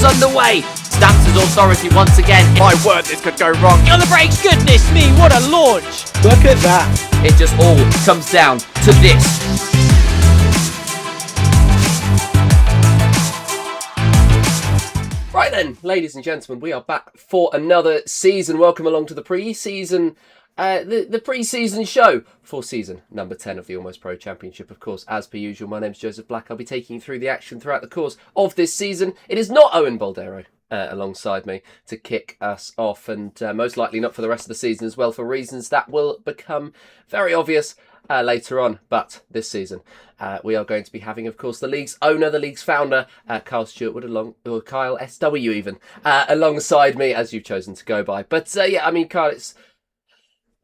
was underway. Stamps his authority once again. My word, this could go wrong. On the brakes, goodness me, what a launch. Look at that. It just all comes down to this. Right then, ladies and gentlemen, we are back for another season. Welcome along to the pre-season, the pre-season show for season number 10 of the Almost Pro Championship. Of course, as per usual, my name's Joseph Black. I'll be taking you through the action throughout the course of this season. It is not Owen Boldero alongside me to kick us off, and most likely not for the rest of the season as well, for reasons that will become very obvious later on. But this season, we are going to be having, of course, the league's owner, the league's founder, Kyle Stewartwood, or Kyle SW even, alongside me, as you've chosen to go by. But yeah, I mean, Kyle, it's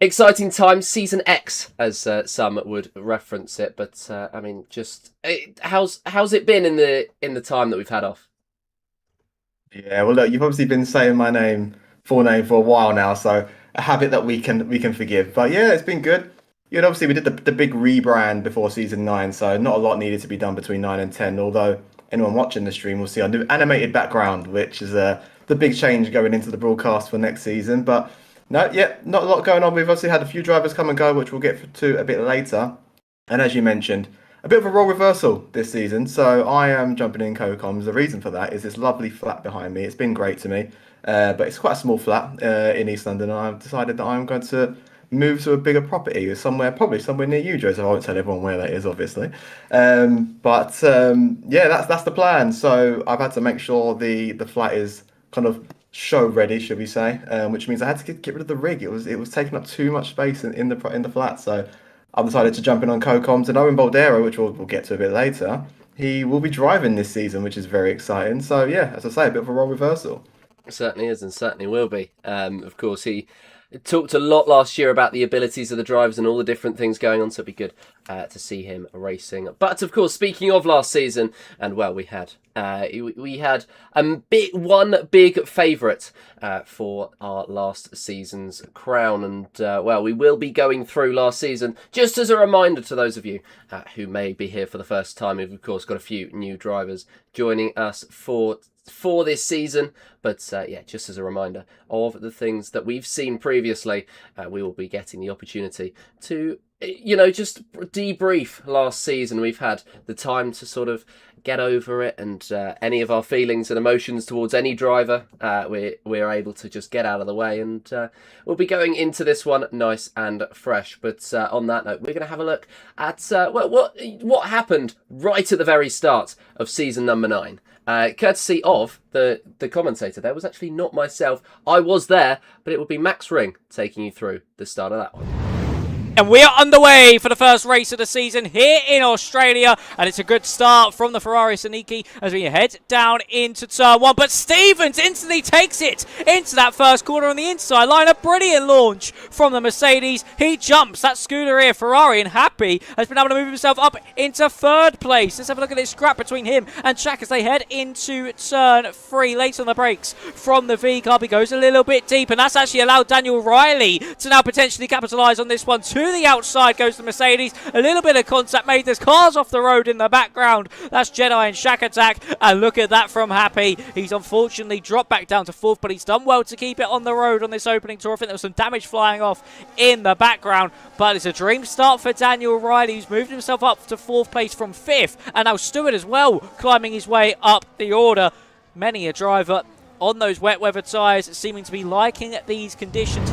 exciting times, Season X, as some would reference it. But I mean, just how's it been in the time that we've had off? Yeah, well, look, you've obviously been saying my full name for a while now, so a habit that we can forgive. But yeah, it's been good. You know, obviously we did the big rebrand before season 9, so not a lot needed to be done between 9 and 10. Although anyone watching the stream will see our new animated background, which is the big change going into the broadcast for next season. But no, yeah, not a lot going on. We've obviously had a few drivers come and go, which we'll get to a bit later. And as you mentioned, a bit of a role reversal this season. So I am jumping in co-coms. The reason for that is this lovely flat behind me. It's been great to me, but it's quite a small flat in East London. And I've decided that I'm going to move to a bigger property probably somewhere near you, Joseph. I won't tell everyone where that is, obviously. But yeah, that's the plan. So I've had to make sure the flat is kind of show ready, should we say? Which means I had to get rid of the rig. It was taking up too much space in the flat. So I've decided to jump in on co-coms, and Owen Boldero, which we'll get to a bit later. He will be driving this season, which is very exciting. So yeah, as I say, a bit of a role reversal. It certainly is, and certainly will be. Of course, he talked a lot last year about the abilities of the drivers and all the different things going on, so it'd be good to see him racing. But of course, speaking of last season, and well, we had one big favourite for our last season's crown, and well, we will be going through last season just as a reminder to those of you who may be here for the first time. We've of course got a few new drivers joining us for this season, but yeah, just as a reminder of the things that we've seen previously, we will be getting the opportunity to, you know, just debrief last season. We've had the time to sort of get over it, and any of our feelings and emotions towards any driver, we're able to just get out of the way, and we'll be going into this one nice and fresh. But on that note, we're going to have a look at what happened right at the very start of season number 9. Courtesy of the commentator. There was actually not myself. I was there, but it would be Max Ring taking you through the start of that one. And we are underway for the first race of the season here in Australia. And it's a good start from the Ferrari Saniki as we head down into turn 1. But Stevens instantly takes it into that first corner on the inside line. A brilliant launch from the Mercedes. He jumps that Scuderia Ferrari, and Happy has been able to move himself up into third place. Let's have a look at this scrap between him and Jack as they head into turn 3. Late on the brakes from the V car. He goes a little bit deep, and that's actually allowed Daniel Riley to now potentially capitalise on this one. To the outside goes the Mercedes. A little bit of contact made. There's cars off the road in the background. That's Jedi and Shack Attack. And look at that from Happy. He's unfortunately dropped back down to 4th, but he's done well to keep it on the road on this opening tour. I think there was some damage flying off in the background, but it's a dream start for Daniel Riley, who's moved himself up to 4th place from 5th. And now Stewart as well, climbing his way up the order. Many a driver on those wet weather tyres seeming to be liking these conditions.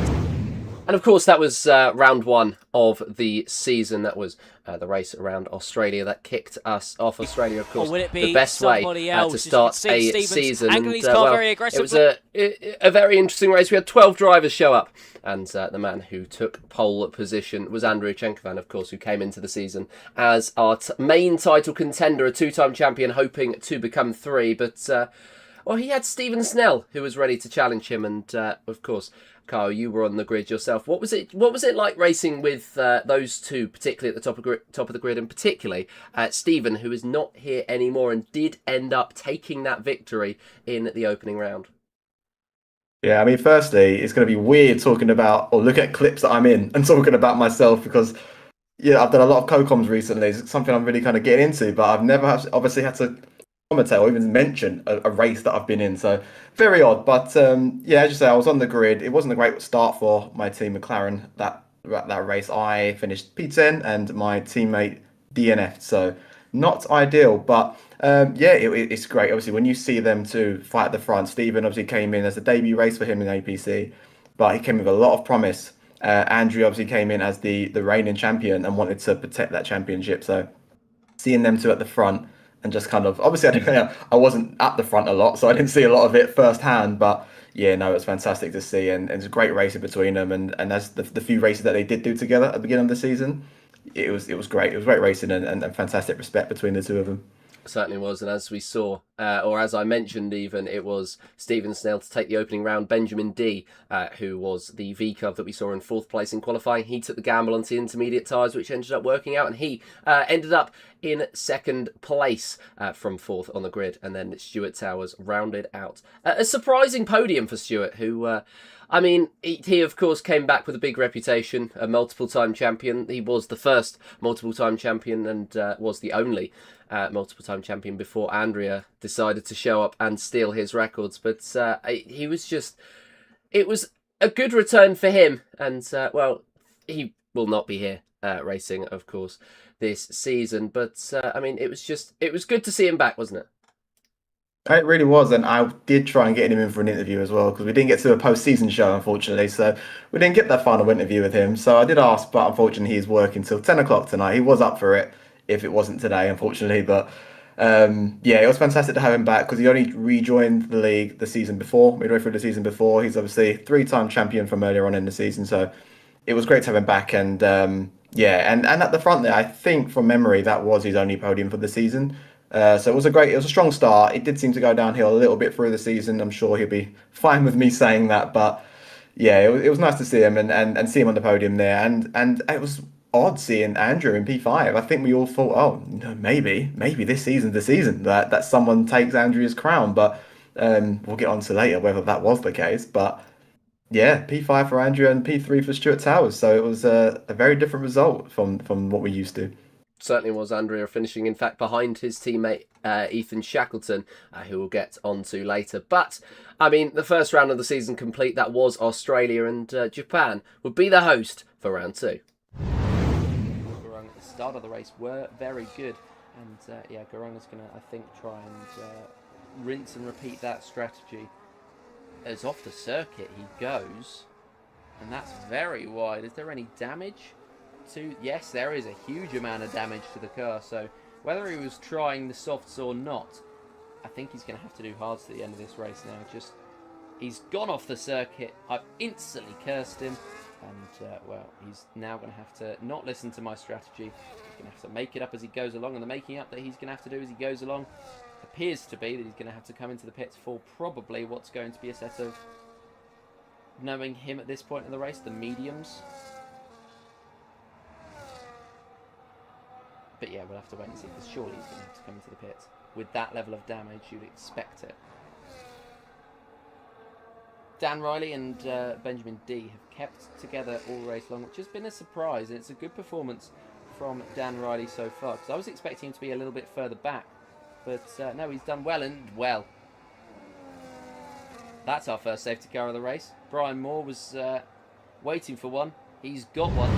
And of course, that was round 1 of the season. That was the race around Australia that kicked us off. Australia, of course, the best way to start a season. And, well, it was a very interesting race. We had 12 drivers show up, and the man who took pole position was Andrew Chenkovan, of course, who came into the season as our main title contender, a 2-time champion, hoping to become 3. But well, he had Stephen Snell, who was ready to challenge him, and of course, Kyle, you were on the grid yourself. What was it like racing with those two, particularly at the top of the grid, and particularly Stephen, who is not here anymore and did end up taking that victory in the opening round? Yeah, I mean, firstly, it's going to be weird talking about or look at clips that I'm in and talking about myself because, yeah, I've done a lot of co-coms recently. It's something I'm really kind of getting into, but I've never obviously had to commentate or even mention a race that I've been in. So very odd. But yeah, as you say, I was on the grid. It wasn't a great start for my team McLaren that race. I finished P10 and my teammate DNF. So not ideal, but yeah, it's great. Obviously, when you see them two fight at the front, Stephen obviously came in as a debut race for him in APC, but he came with a lot of promise. Andrew obviously came in as the reigning champion and wanted to protect that championship. So seeing them two at the front and just kind of obviously I wasn't at the front a lot, so I didn't see a lot of it firsthand. But yeah, no, it was fantastic to see, and it's a great race between them. And as the few races that they did do together at the beginning of the season, it was great. It was great racing and fantastic respect between the two of them. Certainly was, and as we saw, or as I mentioned even, it was Stephen Snell to take the opening round. Benjamin D, who was the V-Cub that we saw in 4th place in qualifying, he took the gamble onto the intermediate tyres, which ended up working out, and he ended up in 2nd place from 4th on the grid, and then Stuart Towers rounded out. A surprising podium for Stuart, who... I mean, he of course came back with a big reputation, a multiple-time champion. He was the first multiple-time champion and was the only multiple-time champion before Andrea decided to show up and steal his records. But he was just... It was a good return for him. And, well, he will not be here racing, of course, this season. But, I mean, it was good to see him back, wasn't it? It really was, and I did try and get him in for an interview as well, because we didn't get to a post-season show, unfortunately, so we didn't get that final interview with him. So I did ask, but unfortunately he's working till 10 o'clock tonight. He was up for it if it wasn't today, unfortunately, but yeah, it was fantastic to have him back, because he only rejoined the league the season before, midway through the season before. He's obviously 3-time champion from earlier on in the season, so it was great to have him back. And yeah, and at the front there, I think from memory, that was his only podium for the season. So it was a strong start. It did seem to go downhill a little bit through the season. I'm sure he'll be fine with me saying that, but yeah, it was nice to see him and see him on the podium there. And it was odd seeing Andrew in P5. I think we all thought, oh, no, maybe this season's the season that someone takes Andrew's crown. But we'll get on to later whether that was the case. But yeah, P5 for Andrew and P3 for Stuart Towers. So it was a very different result from what we used to. Certainly was. Andrea finishing, in fact, behind his teammate Ethan Shackleton, who we'll get onto later. But, I mean, the first round of the season complete, that was Australia, and Japan would be the host for round 2. Gurung at the start of the race were very good, and yeah, Gurung is going to, I think, try and rinse and repeat that strategy. As off the circuit he goes, and that's very wide. Is there any damage? Yes, there is a huge amount of damage to the car, so whether he was trying the softs or not, I think he's going to have to do hards at the end of this race now. He's gone off the circuit. I've instantly cursed him, and well, he's now going to have to not listen to my strategy. He's going to have to make it up as he goes along, and the making up that he's going to have to do as he goes along appears to be that he's going to have to come into the pits for probably what's going to be a set of, knowing him at this point in the race, the mediums. But yeah, we'll have to wait and see, because surely he's going to have to come into the pits. With that level of damage, you'd expect it. Dan Riley and Benjamin D have kept together all race long, which has been a surprise, and it's a good performance from Dan Riley so far, because I was expecting him to be a little bit further back. But no, he's done well, and well, that's our first safety car of the race. Brian Moore was waiting for one. He's got one.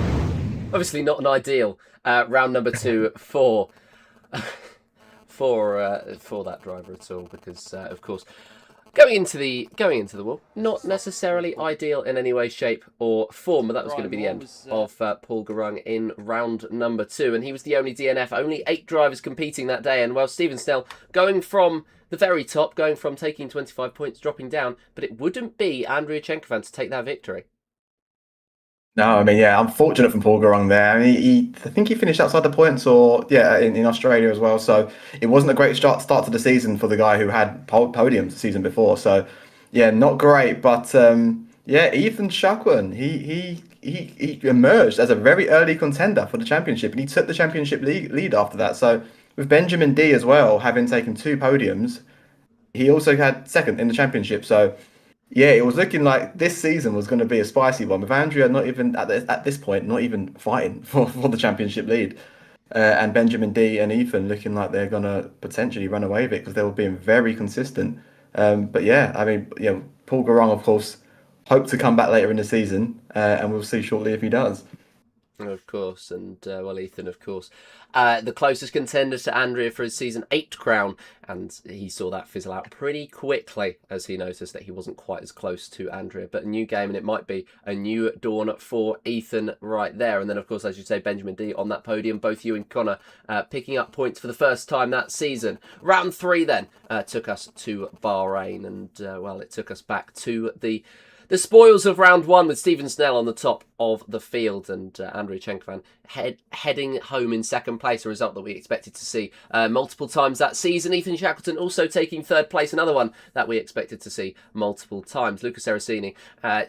Obviously not an ideal round number 2 for that driver at all, because of course going into the wall, not necessarily ideal in any way, shape or form. But that was going to be the end of Paul Gurung in round number 2, and he was the only DNF. Only 8 drivers competing that day, and well, Stephen Snell going from the very top, going from taking 25 points, dropping down, but it wouldn't be Andrea Chenkovan to take that victory. No, I mean, yeah, unfortunate from Paul Gurung there. I mean, I think he finished outside the points, or yeah, in Australia as well. So it wasn't a great start to the season for the guy who had podiums the season before. So yeah, not great. But yeah, Ethan Shackleton, he emerged as a very early contender for the championship, and he took the championship lead after that. So with Benjamin D as well, having taken 2 podiums, he also had second in the championship. So yeah, it was looking like this season was going to be a spicy one, with Andrea not even at this point, not even fighting for the championship lead. and Benjamin D and Ethan looking like they're gonna potentially run away with it because they were being very consistent. But yeah, I mean, Paul Garang, of course, hope to come back later in the season, and we'll see shortly if he does. Of course, and well, Ethan, of course, the closest contender to Andrea for his season 8 crown, and he saw that fizzle out pretty quickly as he noticed that he wasn't quite as close to Andrea. But a new game, and it might be a new dawn for Ethan right there. And then, of course, as you say, Benjamin D on that podium, both you and Connor picking up points for the first time that season. Round 3 then took us to Bahrain, and well, it took us back to the spoils of round 1 with Stephen Snell on the top of the field and Andrei Chenkovan heading home in second place, a result that we expected to see multiple times that season. Ethan Shackleton also taking third place, another one that we expected to see multiple times. Luca Serafini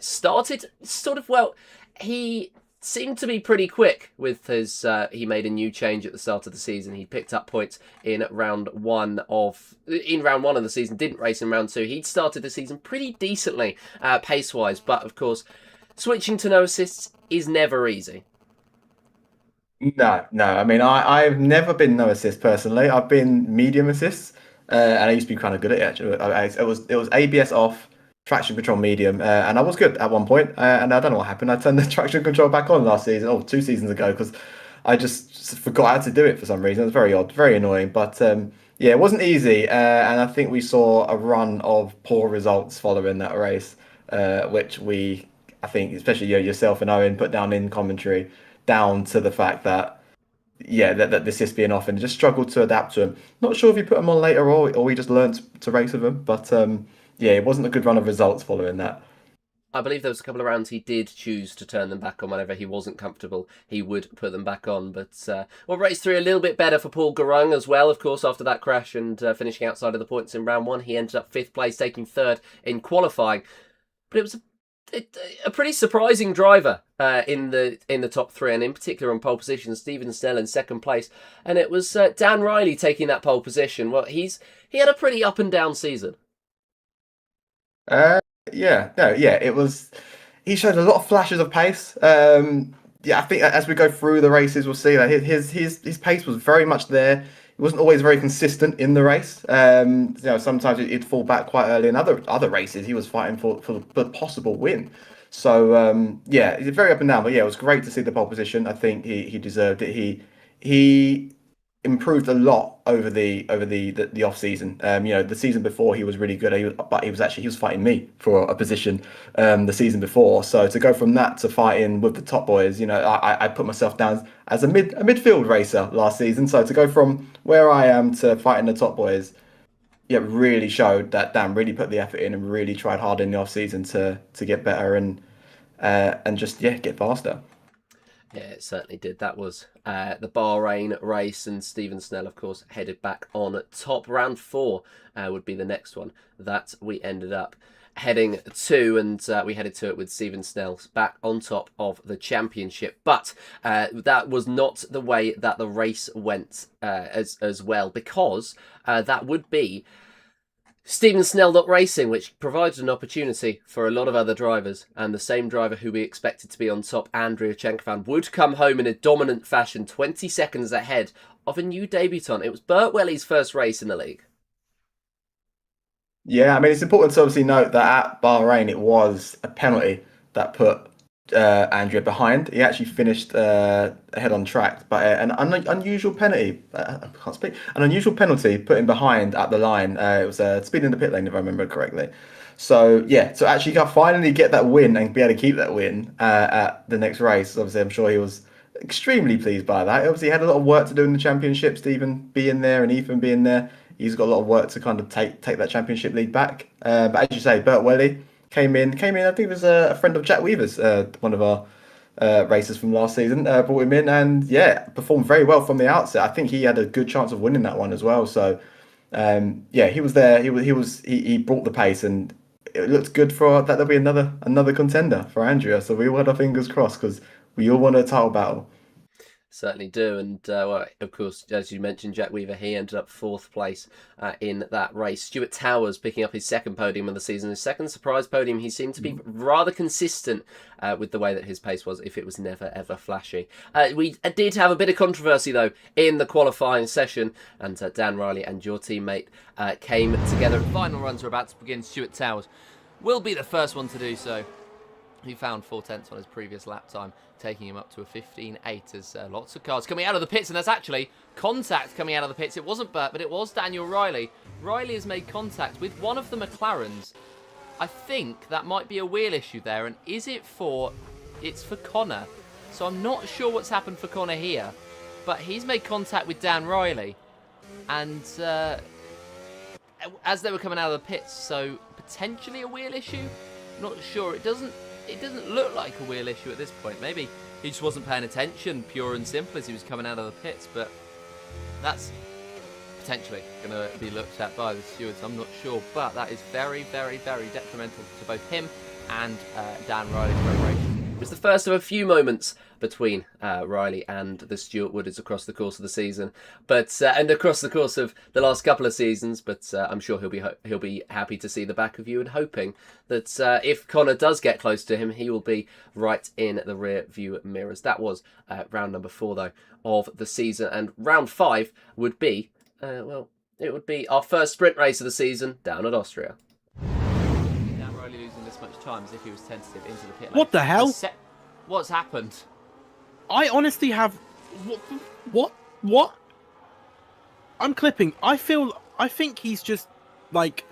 started sort of, well, he seemed to be pretty quick with his he made a new change at the start of the season. He picked up points in round one of the season, didn't race in round 2. He'd started the season pretty decently pace wise, but of course switching to no assists is never easy. No, no. I mean, I've never been no assist personally. I've been medium assists, and I used to be kind of good at it actually. It was ABS off, traction control medium, and I was good at one point. And I don't know what happened. I turned the traction control back on last season, 2 seasons ago, because I just forgot how to do it for some reason. It was very odd, very annoying. But yeah, it wasn't easy, and I think we saw a run of poor results following that race, which I think, especially yourself and Owen, put down in commentary, down to the fact that that the assist being off and just struggled to adapt to him. Not sure if he put them on later or we just learned to race with them, but yeah, it wasn't a good run of results following that. I believe there was a couple of rounds he did choose to turn them back on whenever he wasn't comfortable. He would put them back on. But well, race 3 a little bit better for Paul Garung as well, of course, after that crash and finishing outside of the points in round 1. He ended up 5th place, taking 3rd in qualifying. But it was a pretty surprising driver in the top 3, and in particular on pole position, Stephen Snell in 2nd place. And it was Dan Riley taking that pole position. Well, he had a pretty up and down season. It was. He showed a lot of flashes of pace. I think as we go through the races, we'll see that his pace was very much there. He wasn't always very consistent in the race. Sometimes he'd fall back quite early. In other races, he was fighting for the possible win. So it's very up and down. But yeah, it was great to see the pole position. I think he deserved it. He improved a lot over the off season. The season before he was really good, but he was fighting me for a position the season before. So to go from that to fighting with the top boys, I put myself down as a midfield racer last season. So to go from where I am to fighting the top boys, really showed that Dan really put the effort in and really tried hard in the off season to get better and just get faster. Yeah, it certainly did. That was the Bahrain race, and Stephen Snell, of course, headed back on top. Round 4 would be the next one that we ended up heading to, and we headed to it with Stephen Snell back on top of the championship. But that was not the way that the race went as well, because that would be Stephen Snell not racing, which provided an opportunity for a lot of other drivers, and the same driver who we expected to be on top, Andrei Chenkovan, would come home in a dominant fashion, 20 seconds ahead of a new debutant. It was Bert Welly's first race in the league. Yeah, I mean, it's important to obviously note that at Bahrain it was a penalty that put Andrea behind. He actually finished ahead on track, but an unusual penalty. I can't speak. An unusual penalty put him behind at the line. It was speed in the pit lane, if I remember correctly. So so actually finally get that win and be able to keep that win at the next race. Obviously, I'm sure he was extremely pleased by that. Obviously, he had a lot of work to do in the championship. Stephen being there and Ethan being there, he's got a lot of work to kind of take that championship lead back. But as you say, Bert Welly came in. I think it was a friend of Jack Weaver's, one of our racers from last season. Brought him in and performed very well from the outset. I think he had a good chance of winning that one as well. So he was there. He brought the pace, and it looked good for that. There'll be another contender for Andrea. So we all had our fingers crossed because we all want a title battle. Certainly do, and well, of course, as you mentioned, Jack Weaver, he ended up 4th place in that race. Stuart Towers picking up his 2nd podium of the season, his 2nd surprise podium. He seemed to be rather consistent with the way that his pace was, if it was never ever flashy. We did have a bit of controversy though in the qualifying session, and Dan Riley and your teammate came together. Final runs are about to begin. Stuart Towers will be the first one to do so. He found 4/10 on his previous lap time, taking him up to a 15.8 as lots of cars coming out of the pits, and that's actually contact coming out of the pits. It wasn't Burt, but it was Daniel Riley. Riley has made contact with one of the McLarens. I think that might be a wheel issue there, and is it for... It's for Connor. So I'm not sure what's happened for Connor here, but he's made contact with Dan Riley, and as they were coming out of the pits, so potentially a wheel issue? Not sure. It doesn't look like a wheel issue at this point. Maybe he just wasn't paying attention, pure and simple, as he was coming out of the pits. But that's potentially going to be looked at by the stewards. I'm not sure. But that is very, very, very detrimental to both him and Dan Riley's preparation. It was the first of a few moments between Riley and the Stuart Woodards across the course of the season, but and across the course of the last couple of seasons. But I'm sure he'll be happy to see the back of you, and hoping that if Connor does get close to him, he will be right in the rear view mirrors. That was round number 4 though of the season, and round 5 would be it would be our first sprint race of the season down at Austria. Dan Riley losing this much time as if he was tentative into the pit lane. What the hell? What's happened? I honestly have... What? I'm clipping. I think he's just, like,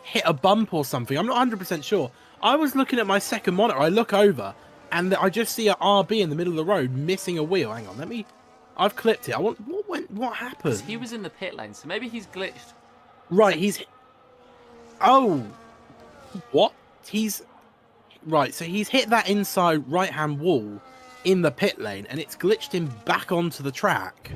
hit a bump or something. I'm not 100% sure. I was looking at my second monitor. I look over, and I just see a RB in the middle of the road missing a wheel. Hang on, I've clipped it. What happened? He was in the pit lane, so maybe he's glitched. Right, Oh! What? Right, so he's hit that inside right-hand wall in the pit lane, and it's glitched him back onto the track.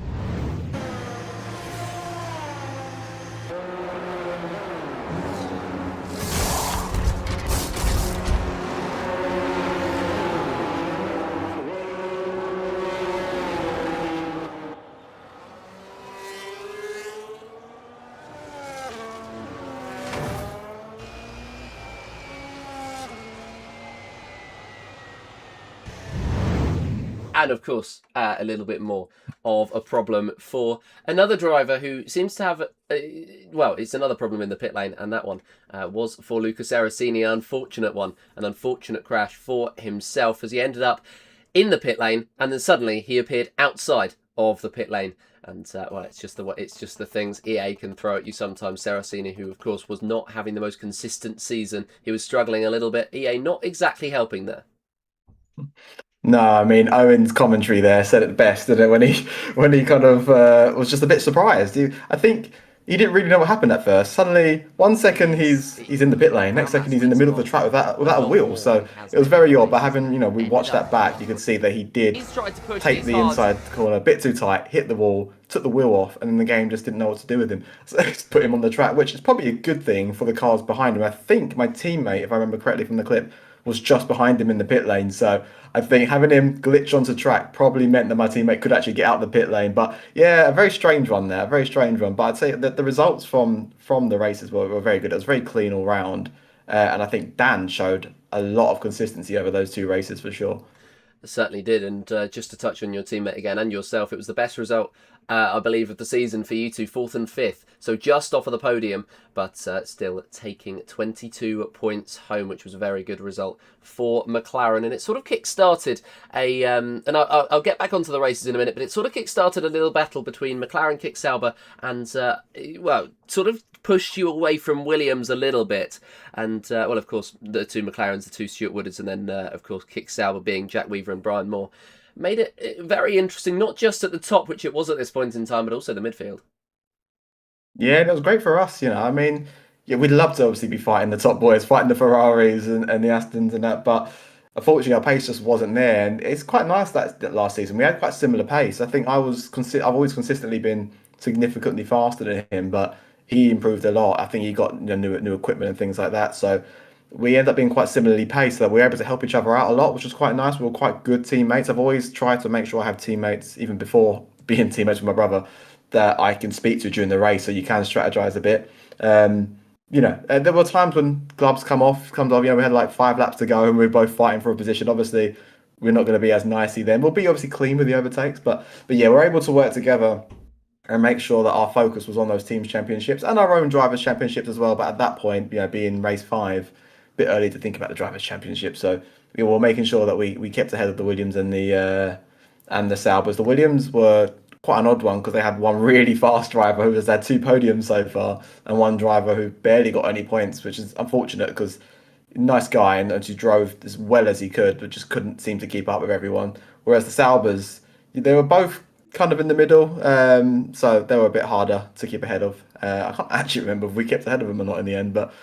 And of course, a little bit more of a problem for another driver who seems to have, it's another problem in the pit lane, and that one was for Luca Serafini, an unfortunate crash for himself as he ended up in the pit lane, and then suddenly he appeared outside of the pit lane. And it's just the things EA can throw at you sometimes. Serafini, who of course was not having the most consistent season, he was struggling a little bit. EA not exactly helping there. No, I mean, Owen's commentary there said it best, didn't it? When he kind of was just a bit surprised. I think he didn't really know what happened at first. Suddenly, 1 second he's in the pit lane, next second he's in the middle of the track without a wheel. So it was very odd. But we watched that back, you could see that he did take the inside corner a bit too tight, hit the wall, took the wheel off, and then the game just didn't know what to do with him. So it's put him on the track, which is probably a good thing for the cars behind him. I think my teammate, if I remember correctly from the clip, was just behind him in the pit lane. So I think having him glitch onto track probably meant that my teammate could actually get out the pit lane. But yeah, a very strange one there, a very strange one. But I'd say that the results from the races were very good. It was very clean all round. And I think Dan showed a lot of consistency over those 2 races for sure. Certainly did. And just to touch on your teammate again and yourself, it was the best result, I believe, of the season for you two, 4th and 5th. So just off of the podium, but still taking 22 points home, which was a very good result for McLaren. And it sort of kick-started and I'll get back onto the races in a minute, but it sort of kick-started a little battle between McLaren, Kick Sauber, and, sort of pushed you away from Williams a little bit. And, of course, the 2 McLarens, the 2 Stuart Woodards, and then, of course, Kick Sauber being Jack Weaver and Brian Moore, made it very interesting, not just at the top, which it was at this point in time, but also the midfield. Yeah, that was great for us. I mean, we'd love to obviously be fighting the top boys, fighting the Ferraris and the Astons and that, but unfortunately our pace just wasn't there. And it's quite nice that last season we had quite similar pace. I think I've always consistently been significantly faster than him, but he improved a lot. I think he got new equipment and things like that. So we end up being quite similarly paced, so that we were able to help each other out a lot, which was quite nice. We were quite good teammates. I've always tried to make sure I have teammates, even before being teammates with my brother, that I can speak to during the race, so you can strategize a bit. There were times when gloves comes off. We had like 5 laps to go, and we were both fighting for a position. Obviously, we're not going to be as nicey then. We'll be obviously clean with the overtakes, but yeah, we're able to work together and make sure that our focus was on those teams championships and our own drivers championships as well. But at that point, being race 5, a bit early to think about the drivers championship. So we were making sure that we kept ahead of the Williams and the Saubers. The Williams were quite an odd one because they had one really fast driver who has had 2 podiums so far, and one driver who barely got any points, which is unfortunate because nice guy and he drove as well as he could, but just couldn't seem to keep up with everyone. Whereas the Saubers, they were both kind of in the middle, so they were a bit harder to keep ahead of. I can't actually remember if we kept ahead of them or not in the end, but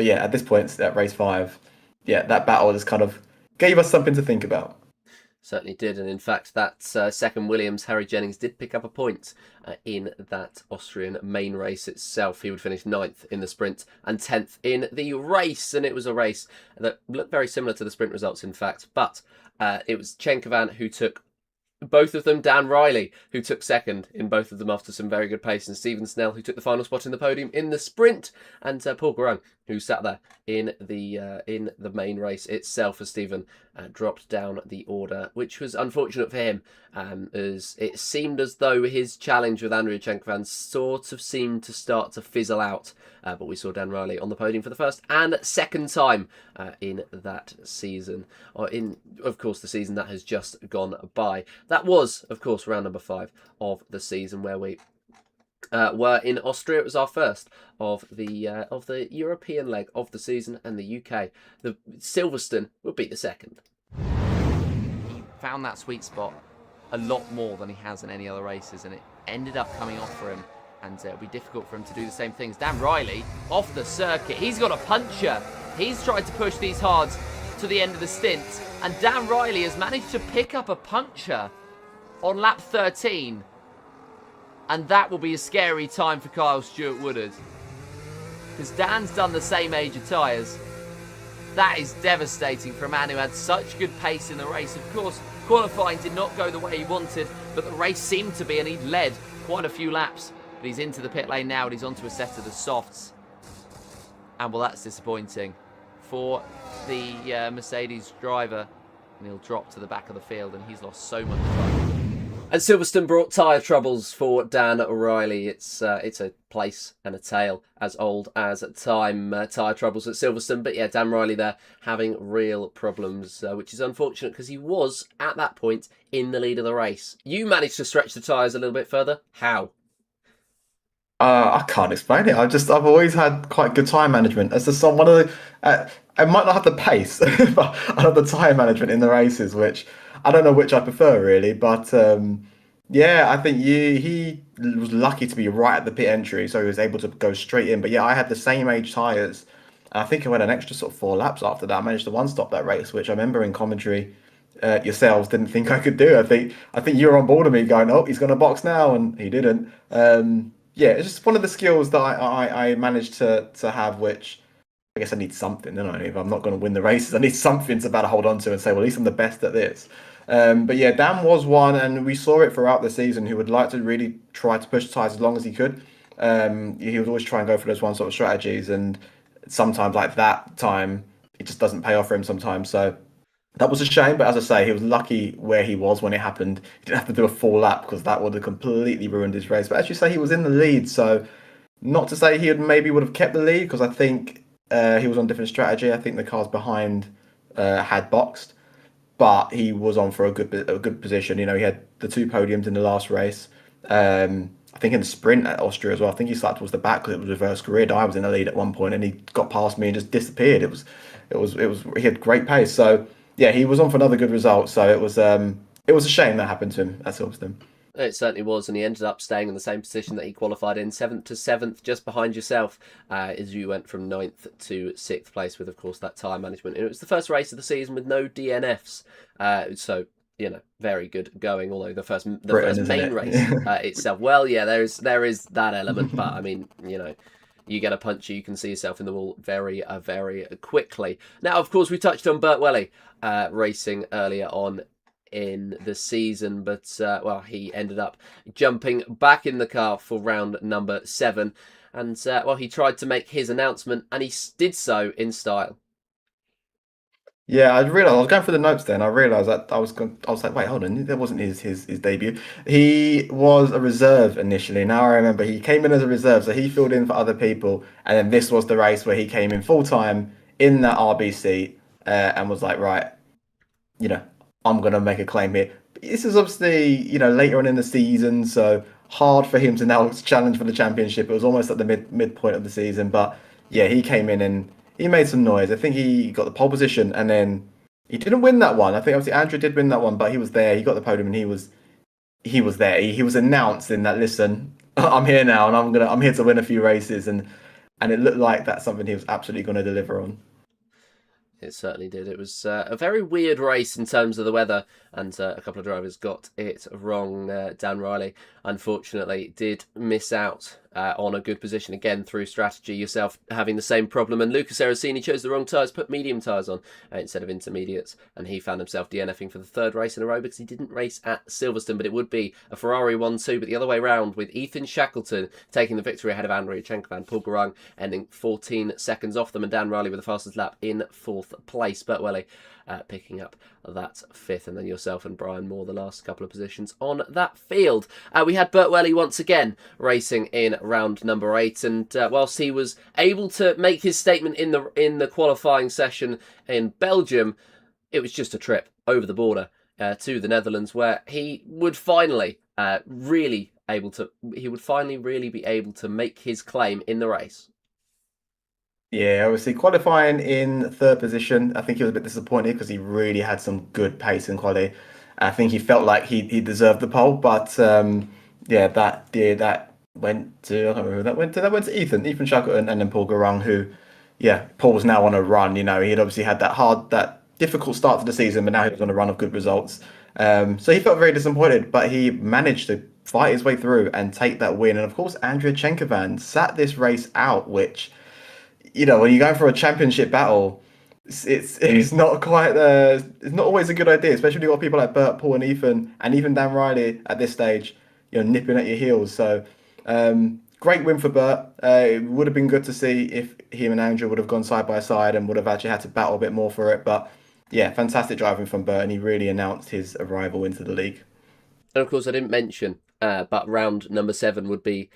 yeah, at this point, at race 5, yeah, that battle just kind of gave us something to think about. Certainly did, and in fact that second Williams, Harry Jennings, did pick up a point in that Austrian main race itself. He would finish 9th in the sprint and 10th in the race, and it was a race that looked very similar to the sprint results in fact, but it was Chenkovan who took both of them, Dan Riley, who took second in both of them after some very good pace, and Stephen Snell, who took the final spot in the podium in the sprint, and Paul Garang, who sat there in the main race itself as Stephen dropped down the order, which was unfortunate for him, as it seemed as though his challenge with Andrea Chenkovan sort of seemed to start to fizzle out, but we saw Dan Riley on the podium for the first and second time in that season, or in, of course, the season that has just gone by. That was, of course, round number 5 of the season, where we were in Austria. It was our first of the European leg of the season, and the UK, the Silverstone, would be the second. He found that sweet spot a lot more than he has in any other races, and it ended up coming off for him, and it'll be difficult for him to do the same things. Dan Riley off the circuit, he's got a puncher. He's tried to push these hards to the end of the stint, and Dan Riley has managed to pick up a puncture on lap 13, and that will be a scary time for Kyle Stewart-Woodard, because Dan's done the same age of tyres. That is devastating for a man who had such good pace in the race. Of course, qualifying did not go the way he wanted, but the race seemed to be, and he led quite a few laps. But he's into the pit lane now, and he's onto a set of the softs. And well, that's disappointing for the Mercedes driver, and he'll drop to the back of the field, and he's lost so much time. And Silverstone brought tyre troubles for Dan Riley. It's a place and a tale as old as time, tyre troubles at Silverstone. But yeah, Dan Riley there having real problems, which is unfortunate because he was, at that point, in the lead of the race. You managed to stretch the tyres a little bit further. How? I can't explain it. I've always had quite good time management. It's just one of the. I might not have the pace, but I have the time management in the races, which I don't know which I prefer really. But yeah, I think he was lucky to be right at the pit entry, so he was able to go straight in. But yeah, I had the same age tyres. I think I went an extra sort of 4 laps after that. I managed to one-stop that race, which I remember in commentary. Yourselves didn't think I could do. I think you were on board with me going, oh, he's going to box now, and he didn't. Yeah, it's just one of the skills that I managed to have, which I guess I need something, don't I? If I'm not going to win the races, I need something to better hold on to and say, well, at least I'm the best at this. But yeah, Dan was one, and we saw it throughout the season, who would like to really try to push tyres as long as he could. He would always try and go for those one sort of strategies, and sometimes like that time, it just doesn't pay off for him sometimes. So that was a shame, but as I say, he was lucky where he was when it happened. He didn't have to do a full lap because that would have completely ruined his race. But as you say, he was in the lead, so not to say he would have kept the lead, because I think he was on different strategy. I think the cars behind had boxed, but he was on for a good position. You know, he had the 2 podiums in the last race. I think in the sprint at Austria as well. I think he started towards the back because it was reverse grid. I was in the lead at one point, and he got past me and just disappeared. It was he had great pace. So yeah, he was on for another good result. So it was a shame that happened to him at Silverstone. It certainly was, and he ended up staying in the same position that he qualified in, 7th to 7th, just behind yourself, as you went from 9th to 6th place with, of course, that tyre management. And it was the first race of the season with no DNFs, so, you know, very good going, although the first main race itself, well, yeah, there is that element, but, I mean, you know, you get a puncher, you can see yourself in the wall very, very quickly. Now, of course, we touched on Burt Welly racing earlier on in the season, but well, he ended up jumping back in the car for round number 7, and well, he tried to make his announcement, and he did so in style. Yeah, I realised I was going through the notes then. I realised that I was like, wait, hold on, that wasn't his debut. He was a reserve initially. Now I remember he came in as a reserve, so he filled in for other people, and then this was the race where he came in full time in that RB seat and was like, right, you know, I'm gonna make a claim here. This is obviously, you know, later on in the season, so hard for him to now challenge for the championship. It was almost at the midpoint of the season, but yeah, he came in and he made some noise. I think he got the pole position, and then he didn't win that one. I think obviously Andrew did win that one, but he was there. He got the podium, and he was there. He was announced in that. Listen, I'm here now, and I'm here to win a few races, and it looked like that's something he was absolutely going to deliver on. It certainly did. It was a very weird race in terms of the weather, and a couple of drivers got it wrong. Dan Riley, unfortunately, did miss out on a good position again through strategy, yourself having the same problem. And Lucas Erracini chose the wrong tyres, put medium tyres on instead of intermediates, and he found himself DNFing for the 3rd race in a row because he didn't race at Silverstone. But it would be a Ferrari 1-2, but the other way round, with Ethan Shackleton taking the victory ahead of Andrea Chenkovan, Paul Garang ending 14 seconds off them, and Dan Riley with the fastest lap in 4th place. Burt Welly picking up that 5th, and then yourself and Brian Moore the last couple of positions on that field. We had Burt Welly once again racing in round number 8, and whilst he was able to make his statement in the qualifying session in Belgium, it was just a trip over the border to the Netherlands, where he would finally really be able to make his claim in the race. Yeah, obviously qualifying in 3rd position, I think he was a bit disappointed because he really had some good pace in quali. I think he felt like he deserved the pole, but yeah, that went to, I can't remember who that went to. That went to Ethan Shackleton, and then Paul Garang, who, yeah, Paul's now on a run. You know, he had obviously had that difficult start to the season, but now he was on a run of good results. So he felt very disappointed, but he managed to fight his way through and take that win. And of course, Andrea Chenkovan sat this race out, which, you know, when you're going for a championship battle, it's not quite it's not always a good idea, especially when you've got people like Burt, Paul, and Ethan, and even Dan Riley at this stage, you know, nipping at your heels. So great win for Burt. It would have been good to see if him and Andrew would have gone side by side and would have actually had to battle a bit more for it. But yeah, fantastic driving from Burt, and he really announced his arrival into the league. And of course, I didn't mention, but round number 7 would be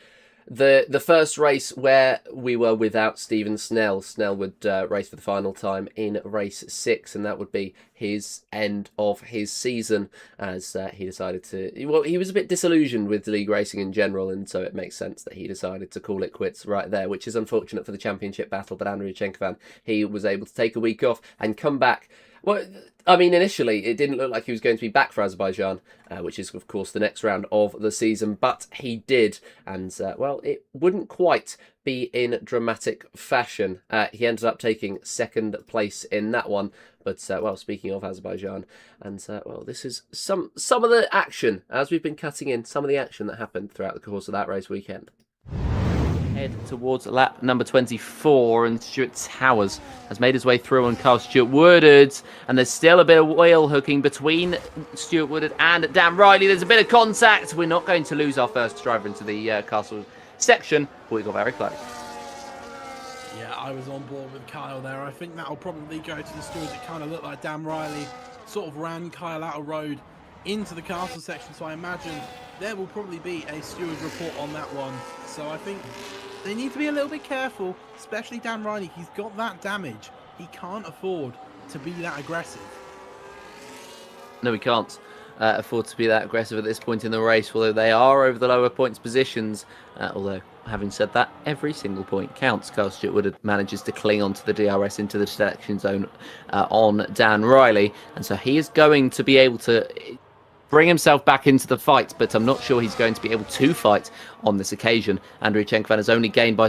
the first race where we were without Stephen Snell. Snell would race for the final time in race 6, and that would be his end of his season, as he decided to... Well, he was a bit disillusioned with league racing in general, and so it makes sense that he decided to call it quits right there, which is unfortunate for the championship battle. But Andrea Chenkovan, he was able to take a week off and come back. Well, I mean, initially, it didn't look like he was going to be back for Azerbaijan, which is, of course, the next round of the season, but he did, and, well, it wouldn't quite be in dramatic fashion. He ended up taking 2nd place in that one, but, well, speaking of Azerbaijan, and, well, this is some of the action, as we've been cutting in, some of the action that happened throughout the course of that race weekend. Head towards lap number 24, and Stuart Towers has made his way through on Carl Stuart Woodard, and there's still a bit of wheel hooking between Stuart Woodard and Dan Riley. There's a bit of contact. We're not going to lose our first driver into the castle section, but we got very close. Yeah, I was on board with Kyle there. I think that'll probably go to the stewards. It kind of looked like Dan Riley sort of ran Kyle out of road into the castle section, so I imagine there will probably be a steward report on that one. So I think they need to be a little bit careful, especially Dan Riley. He's got that damage. He can't afford to be that aggressive. No, we can't afford to be that aggressive at this point in the race, although they are over the lower points positions. Although, having said that, every single point counts. Carl Stuart Woodard manages to cling onto the DRS into the selection zone on Dan Riley, and so he is going to be able to bring himself back into the fight, but I'm not sure he's going to be able to fight on this occasion. Andrea Chenkovan has only gained by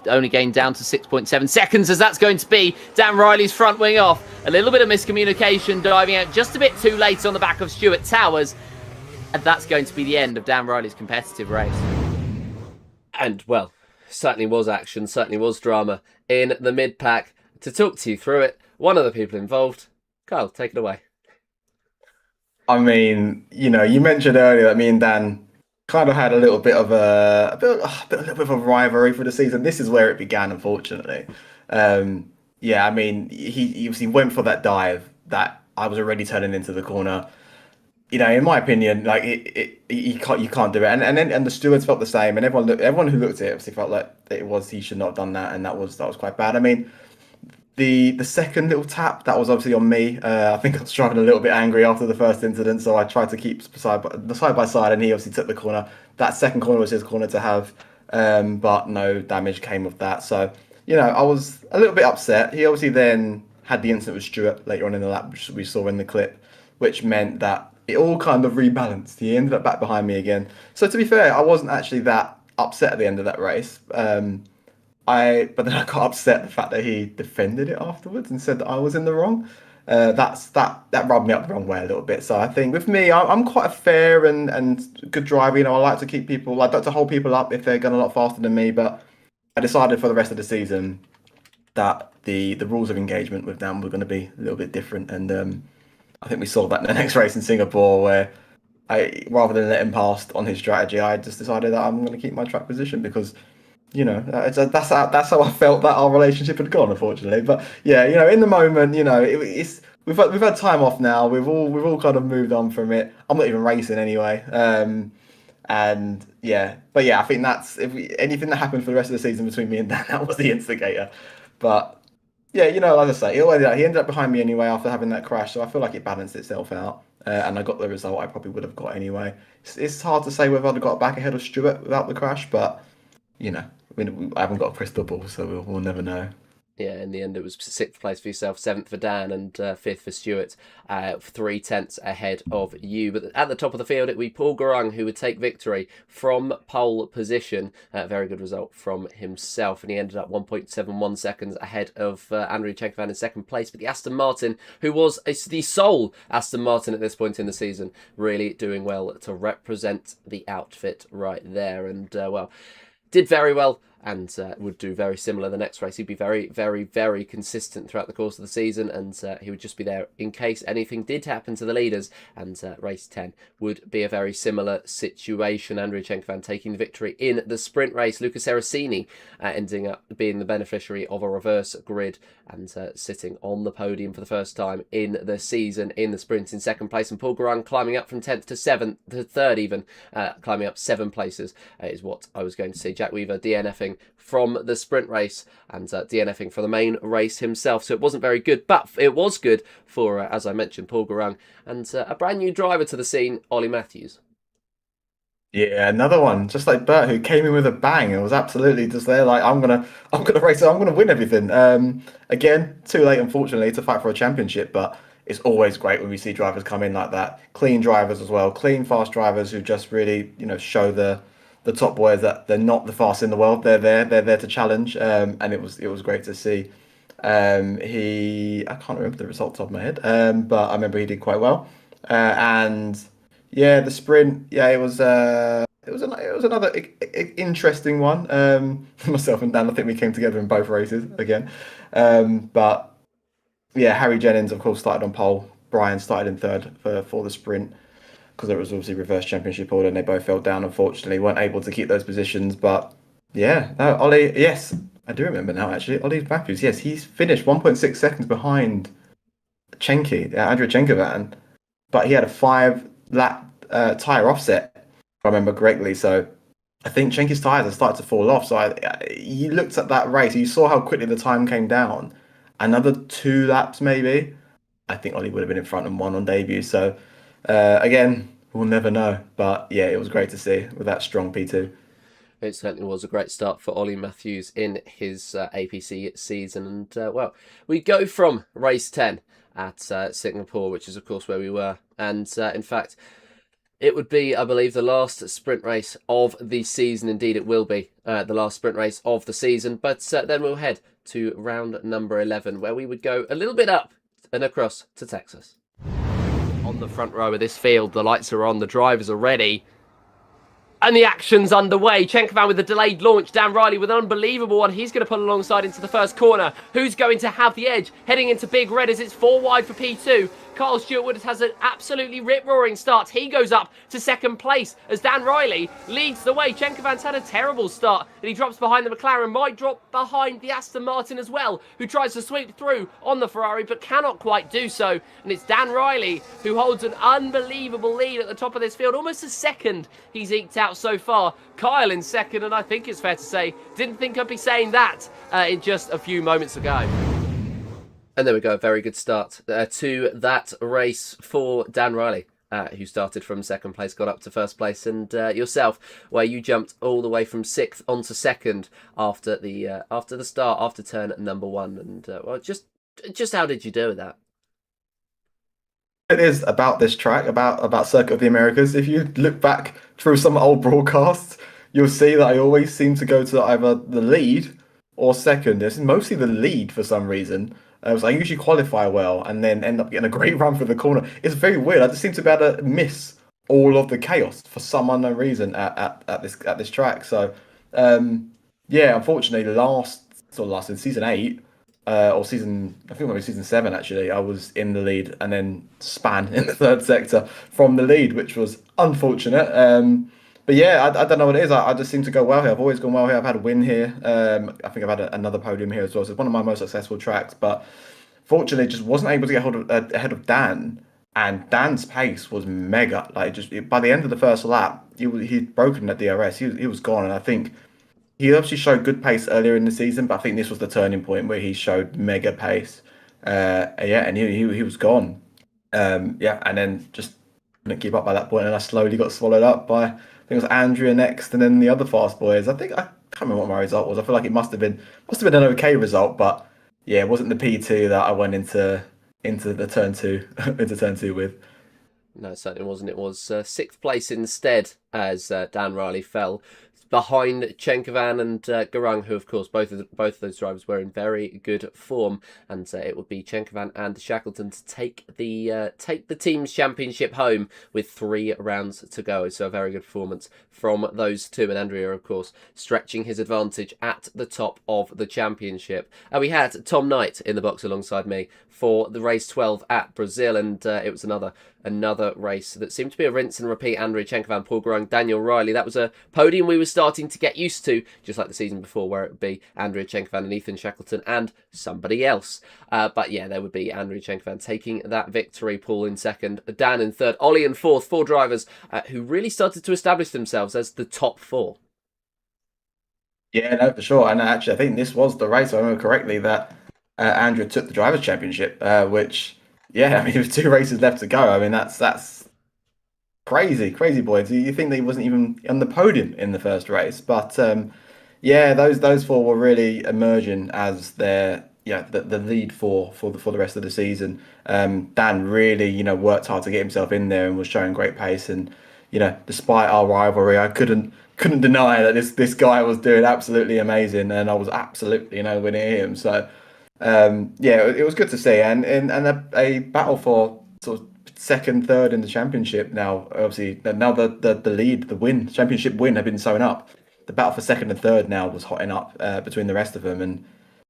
only gained down to 6.7 seconds, as that's going to be Dan Riley's front wing off. A little bit of miscommunication, diving out just a bit too late on the back of Stuart Towers, and that's going to be the end of Dan Riley's competitive race. And, well, certainly was action, certainly was drama in the mid-pack. To talk to you through it, one of the people involved, Kyle, take it away. I mean, you know, you mentioned earlier that me and Dan kind of had a little bit of a little bit of a rivalry for the season. This is where it began, unfortunately. Yeah, I mean, he obviously went for that dive that I was already turning into the corner. You know, in my opinion, like you can't do it, and the stewards felt the same, and everyone who looked at it obviously felt like he should not have done that, and that was quite bad. I mean, the second little tap, that was obviously on me. I think I was driving a little bit angry after the first incident, so I tried to keep side by side, and he obviously took the corner. That second corner was his corner to have, but no damage came of that. So, you know, I was a little bit upset. He obviously then had the incident with Stewart later on in the lap, which we saw in the clip, which meant that it all kind of rebalanced. He ended up back behind me again. So to be fair, I wasn't actually that upset at the end of that race. But then I got upset the fact that he defended it afterwards and said that I was in the wrong. That rubbed me up the wrong way a little bit. So I think with me, I'm quite a fair and good driver. You know, I like to keep people, like to hold people up if they're going a lot faster than me. But I decided for the rest of the season that the rules of engagement with Dan were going to be a little bit different. And I think we saw that in the next race in Singapore, where rather than let him pass on his strategy, I just decided that I'm going to keep my track position because, you know, that's how I felt that our relationship had gone, unfortunately. But yeah, you know, in the moment, you know, we've had time off now. We've all kind of moved on from it. I'm not even racing anyway. And yeah, but yeah, I think that's anything that happened for the rest of the season between me and Dan, that was the instigator. But yeah, you know, as I say, he ended up behind me anyway after having that crash, so I feel like it balanced itself out, and I got the result I probably would have got anyway. It's hard to say whether I'd have got back ahead of Stewart without the crash, but you know, I haven't got a crystal ball, so we'll never know. Yeah, in the end, it was 6th place for yourself, 7th for Dan, and 5th for Stewart, 3/10 ahead of you. But at the top of the field, it would be Paul Garung who would take victory from pole position. Very good result from himself, and he ended up 1.71 seconds ahead of Andriy Chenkovan in second place. But the Aston Martin, who was the sole Aston Martin at this point in the season, really doing well to represent the outfit right there. And, well, did very well, and would do very similar the next race. He'd be very, very, very consistent throughout the course of the season, and he would just be there in case anything did happen to the leaders. And race 10 would be a very similar situation. Andriy Chenkovan taking the victory in the sprint race. Luca Seracini ending up being the beneficiary of a reverse grid and sitting on the podium for the first time in the season in the sprint in second place. And Paul Garung climbing up from 10th to 7th, to 3rd even, climbing up 7 places is what I was going to see. Jack Weaver DNFing from the sprint race and DNFing for the main race himself. So it wasn't very good, but it was good for, as I mentioned, Paul Garung and a brand new driver to the scene, Ollie Matthews. Yeah, another one, just like Bert, who came in with a bang and was absolutely just there, like I'm gonna race it, I'm gonna win everything. Again, too late, unfortunately, to fight for a championship, but it's always great when we see drivers come in like that. Clean drivers as well, clean, fast drivers who just really, you know, show the top boys that they're not the fastest in the world. They're there to challenge, and it was great to see. I can't remember the results off my head, but I remember he did quite well, and. Yeah, the sprint. Yeah, it was another interesting one. Myself and Dan, I think we came together in both races again. But yeah, Harry Jennings, of course, started on pole. Brian started in 3rd for the sprint because it was obviously reverse championship order, and they both fell down. Unfortunately, weren't able to keep those positions. But yeah, no, Ollie. Yes, I do remember now. Actually, Ollie Matthews. Yes, he's finished 1.6 seconds behind Andriy Chenkovan, but he had a 5-lap tyre offset, if I remember correctly. So I think Chenky's tyres have started to fall off. So you looked at that race, you saw how quickly the time came down. Another 2 laps maybe, I think Ollie would have been in front and won on debut. So again, we'll never know. But yeah, it was great to see with that strong P2. It certainly was a great start for Ollie Matthews in his APC season. And well, we go from race 10 at Singapore, which is of course where we were. And in fact, it would be, I believe, the last sprint race of the season. Indeed, it will be the last sprint race of the season. But then we'll head to round number 11, where we would go a little bit up and across to Texas. On the front row of this field, the lights are on, the drivers are ready. And the action's underway. Chenkovan with a delayed launch. Dan Riley with an unbelievable one. He's going to pull alongside into the first corner. Who's going to have the edge? Heading into Big Red as it's 4 wide for P2. Carl Stewart has an absolutely rip-roaring start. He goes up to second place as Dan Riley leads the way. Cenkovan's had a terrible start and he drops behind the McLaren. Might drop behind the Aston Martin as well, who tries to sweep through on the Ferrari but cannot quite do so. And it's Dan Riley who holds an unbelievable lead at the top of this field. Almost a second he's eked out so far. Kyle in second, and I think it's fair to say, didn't think I'd be saying that in just a few moments ago. And there we go, a very good start to that race for Dan Riley, who started from second place, got up to first place, and yourself, where you jumped all the way from 6th onto 2nd after the start, after turn number 1. And well, just how did you do with that? It is about this track, about Circuit of the Americas. If you look back through some old broadcasts, you'll see that I always seem to go to either the lead or second. It's mostly the lead for some reason. So I usually qualify well and then end up getting a great run through the corner. It's very weird. I just seem to be able to miss all of the chaos for some unknown reason at this track. So yeah, unfortunately, last in season 8 or season, I think maybe season 7 actually, I was in the lead and then span in the third sector from the lead, which was unfortunate. But yeah, I don't know what it is. I just seem to go well here. I've always gone well here. I've had a win here. I think I've had another podium here as well. So it's one of my most successful tracks. But fortunately, just wasn't able to get ahead of Dan. And Dan's pace was mega. By the end of the first lap, he'd broken the DRS. He was gone. And I think he obviously showed good pace earlier in the season. But I think this was the turning point where he showed mega pace. And he was gone. And then just couldn't keep up by that point. And I slowly got swallowed up by, I think it was Andrea next, and then the other fast boys. I can't remember what my result was. I feel like it must have been an okay result, but yeah, it wasn't the P2 that I went into the turn 2 with. No, it certainly wasn't. It was 6th place instead as Dan Riley fell behind Chenkovan and Garung, who, of course, both of those drivers were in very good form, and it would be Chenkovan and Shackleton to take the team's championship home with 3 rounds to go. So a very good performance from those two, and Andrea, of course, stretching his advantage at the top of the championship. We had Tom Knight in the box alongside me for the race 12 at Brazil, and it was another race that seemed to be a rinse and repeat. Andrea Chenkovan, Paul Garung, Daniel Riley. That was a podium we were starting to get used to, just like the season before, where it would be Andrea Chenkovan and Ethan Shackleton and somebody else. But yeah, there would be Andrea Chenkovan taking that victory, Paul in second, Dan in third, Ollie in fourth. 4 drivers who really started to establish themselves as the top 4. Yeah, no, for sure. And actually, I think this was the race, if I remember correctly, that Andrea took the Drivers' Championship, which, yeah, I mean, with 2 races left to go, I mean, that's crazy, boys. You think they wasn't even on the podium in the first race. But, yeah, those 4 were really emerging as the lead for the rest of the season. Dan really, worked hard to get himself in there and was showing great pace. And, despite our rivalry, I couldn't deny that this guy was doing absolutely amazing, and I was absolutely winning him. So yeah, it was good to see, and a battle for sort of second, third in the championship. Now, obviously, now the championship win had been sewn up. The battle for second and third now was hotting up between the rest of them, and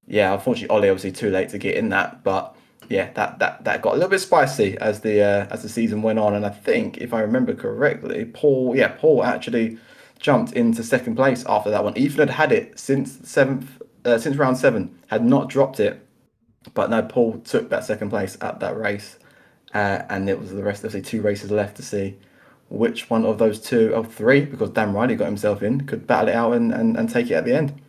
yeah, unfortunately, Ollie obviously too late to get in that, but yeah, that got a little bit spicy as the season went on, and I think if I remember correctly, Paul actually jumped into second place after that one. Ethan had it since round 7, had not dropped it, but no, Paul took that second place at that race, and it was the rest of the 2 races left to see which one of those 2 of 3, because Dan Riley got himself in, could battle it out and take it at the end.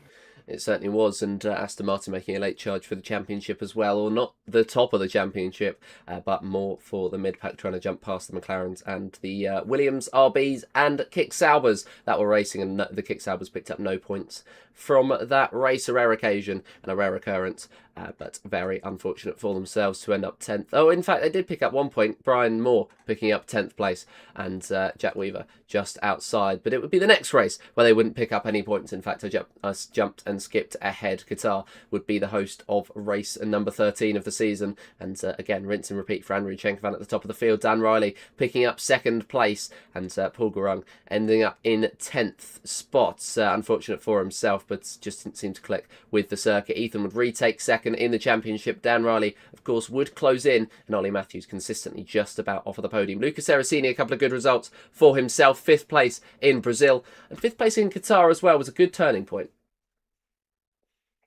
It certainly was, and Aston Martin making a late charge for the championship as well, or not the top of the championship, but more for the mid-pack, trying to jump past the McLarens and the Williams, RBs and Kick Saubers that were racing, and the Kick Saubers picked up no points from that race. A rare occasion and a rare occurrence, but very unfortunate for themselves to end up 10th. Oh, in fact, they did pick up 1 point. Brian Moore picking up 10th place and Jack Weaver just outside. But it would be the next race where they wouldn't pick up any points. In fact, I jumped and skipped ahead. Qatar would be the host of race number 13 of the season. And again, rinse and repeat for Andriy Chenkovan at the top of the field. Dan Riley picking up 2nd place and Paul Garung ending up in 10th spot. Unfortunate for himself, but just didn't seem to click with the circuit. Ethan would retake 2nd in the championship. Dan Riley, of course, would close in, and Ollie Matthews consistently just about off of the podium. Lucas Seracini, a couple of good results for himself. 5th place in Brazil and 5th place in Qatar as well was a good turning point.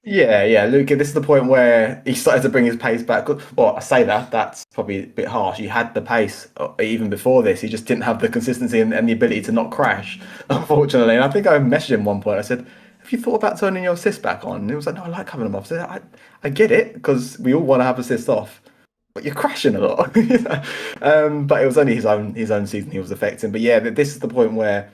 Yeah, Luca, this is the point where he started to bring his pace back. Well, I say that's probably a bit harsh. He had the pace even before this. He just didn't have the consistency and the ability to not crash, unfortunately. And I think I messaged him one point. I said, have you thought about turning your assist back on? And he was like, no, I like having them off. I said, I get it, because we all want to have assists off, but you're crashing a lot. But it was only his own season he was affecting. But yeah, this is the point where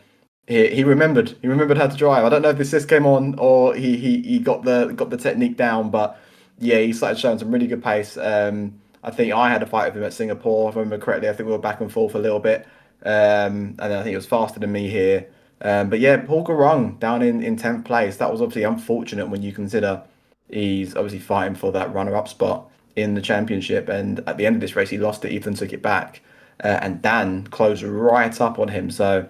he remembered how to drive. I don't know if the assist came on or he got the technique down, but yeah, he started showing some really good pace. I think I had a fight with him at Singapore, if I remember correctly. I think we were back and forth a little bit, and I think he was faster than me here. But yeah, Paul Garung down in 10th place. That was obviously unfortunate when you consider he's obviously fighting for that runner-up spot in the championship. And at the end of this race, he lost it. Ethan took it back, and Dan closed right up on him. So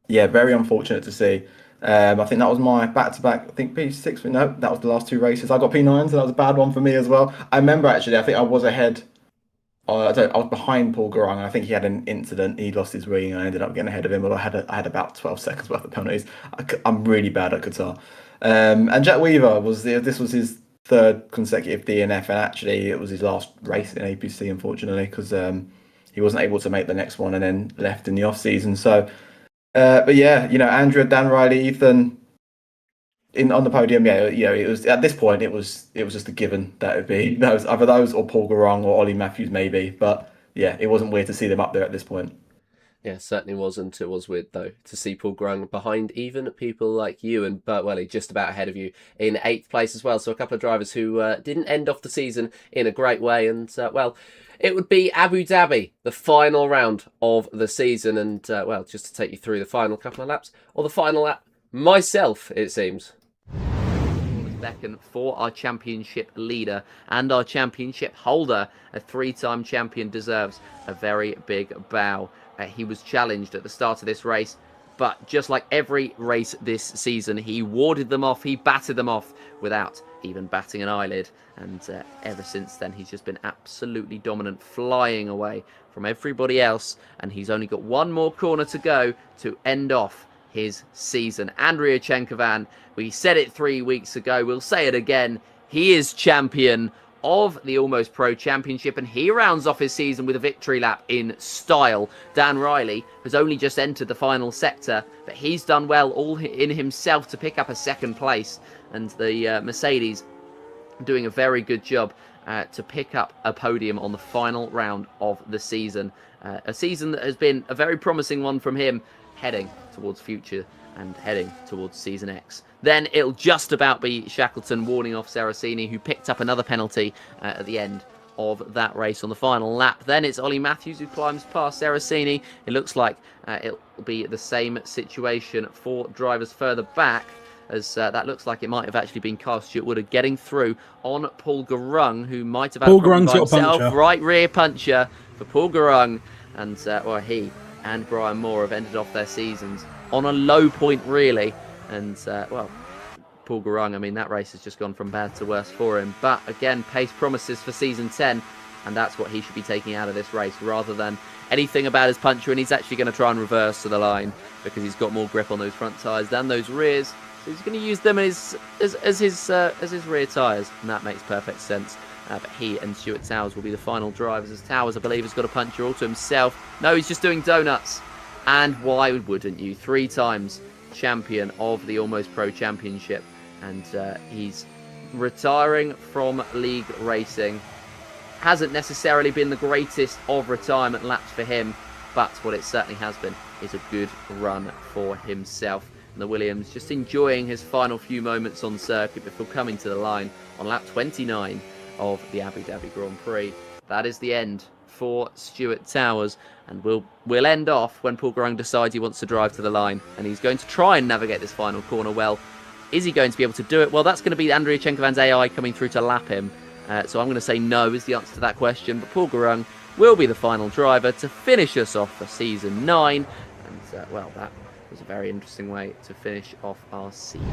yeah, very unfortunate to see. I think that was my back-to-back. I think P6. No, that was the last 2 races. I got P9, so that was a bad one for me as well. I remember actually. I think I was ahead. I was behind Paul Garung, and I think he had an incident. He lost his wing, and I ended up getting ahead of him. But I had about 12 seconds worth of penalties. I'm really bad at Qatar. And Jack Weaver this was his 3rd consecutive DNF, and actually it was his last race in APC, unfortunately, because he wasn't able to make the next one and then left in the off season. So, but yeah, Andrea, Dan Riley, Ethan on the podium. Yeah, it was at this point it was just a given that it'd be either those or Paul Garung or Ollie Matthews maybe. But yeah, it wasn't weird to see them up there at this point. Yeah, certainly wasn't. It was weird, though, to see Paul Garung behind even people like you and Bert Welly just about ahead of you in 8th place as well. So a couple of drivers who didn't end off the season in a great way. And, it would be Abu Dhabi, the final round of the season. And, just to take you through the final couple of laps, or the final lap myself, it seems. Second for our championship leader and our championship holder. A 3-time champion deserves a very big bow. He was challenged at the start of this race, but just like every race this season, he warded them off, he batted them off without even batting an eyelid. And ever since then, he's just been absolutely dominant, flying away from everybody else. And he's only got one more corner to go to end off his season. Andriy Chenkovan, we said it 3 weeks ago, we'll say it again, he is champion of the Almost Pro Championship, and he rounds off his season with a victory lap in style. Dan Riley has only just entered the final sector, but he's done well all in himself to pick up a 2nd place, and the Mercedes doing a very good job to pick up a podium on the final round of the season. A season that has been a very promising one from him, heading towards future and heading towards Season X. Then it'll just about be Shackleton warning off Seracini, who picked up another penalty at the end of that race on the final lap. Then it's Ollie Matthews who climbs past Seracini. It looks like it'll be the same situation for drivers further back, as that looks like it might have actually been Carl Stewart Wood getting through on Paul Garung, who might have had Paul a problem Garung's by got a himself. puncture. Right rear puncher for Paul Garung, and he and Brian Moore have ended off their seasons on a low point, really. And, Paul Garung, I mean, that race has just gone from bad to worse for him. But, again, pace promises for Season 10, and that's what he should be taking out of this race, rather than anything about his puncher. And he's actually going to try and reverse to the line, because he's got more grip on those front tyres than those rears. So he's going to use them as his rear tyres, and that makes perfect sense. But he and Stuart Towers will be the final drivers, as Towers, I believe, has got a puncher all to himself. No, he's just doing donuts. And why wouldn't you? 3 times champion of the Almost Pro Championship. And he's retiring from league racing. Hasn't necessarily been the greatest of retirement laps for him, but what it certainly has been is a good run for himself. And the Williams just enjoying his final few moments on circuit before coming to the line on lap 29 of the Abu Dhabi Grand Prix. That is the end for Stuart Towers, and we'll end off when Paul Grung decides he wants to drive to the line, and he's going to try and navigate this final corner well. Is he going to be able to do it? Well, that's going to be Andrea Chenkovan's AI coming through to lap him. So I'm going to say no is the answer to that question, but Paul Grung will be the final driver to finish us off for Season 9. And, well, that was a very interesting way to finish off our season.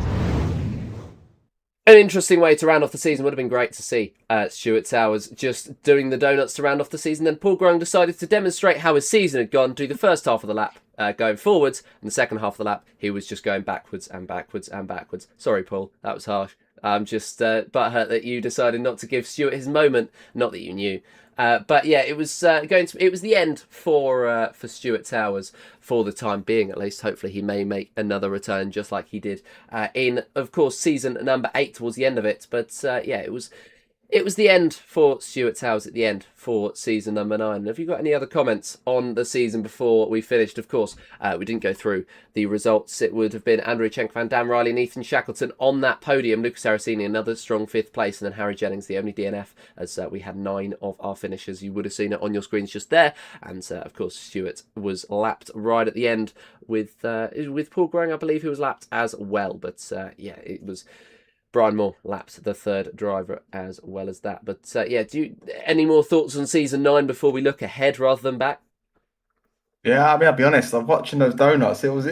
An interesting way to round off the season. Would have been great to see Stuart Towers just doing the donuts to round off the season. Then Paul Grung decided to demonstrate how his season had gone, do the first half of the lap going forwards, and the second half of the lap he was just going backwards and backwards and backwards. Sorry, Paul, that was harsh. I'm just butthurt that you decided not to give Stuart his moment. Not that you knew. But yeah, it was it was the end for Stuart Towers for the time being, at least. Hopefully he may make another return just like he did in, of course, season number 8 towards the end of it. But yeah, it was the end for Stuart Towers at the end for season number 9. Have you got any other comments on the season before we finished? Of course, we didn't go through the results. It would have been Andrea Chenkovan, Dan Riley and Ethan Shackleton on that podium. Lucas Aracini, another strong 5th place. And then Harry Jennings, the only DNF, as we had 9 of our finishers. You would have seen it on your screens just there. And, of course, Stuart was lapped right at the end with Paul Grung, I believe, who was lapped as well. But, yeah, it was... Brian Moore lapped the 3rd driver as well as that. But yeah, any more thoughts on season 9 before we look ahead rather than back? Yeah, I mean, I'll be honest. I'm watching those donuts. It was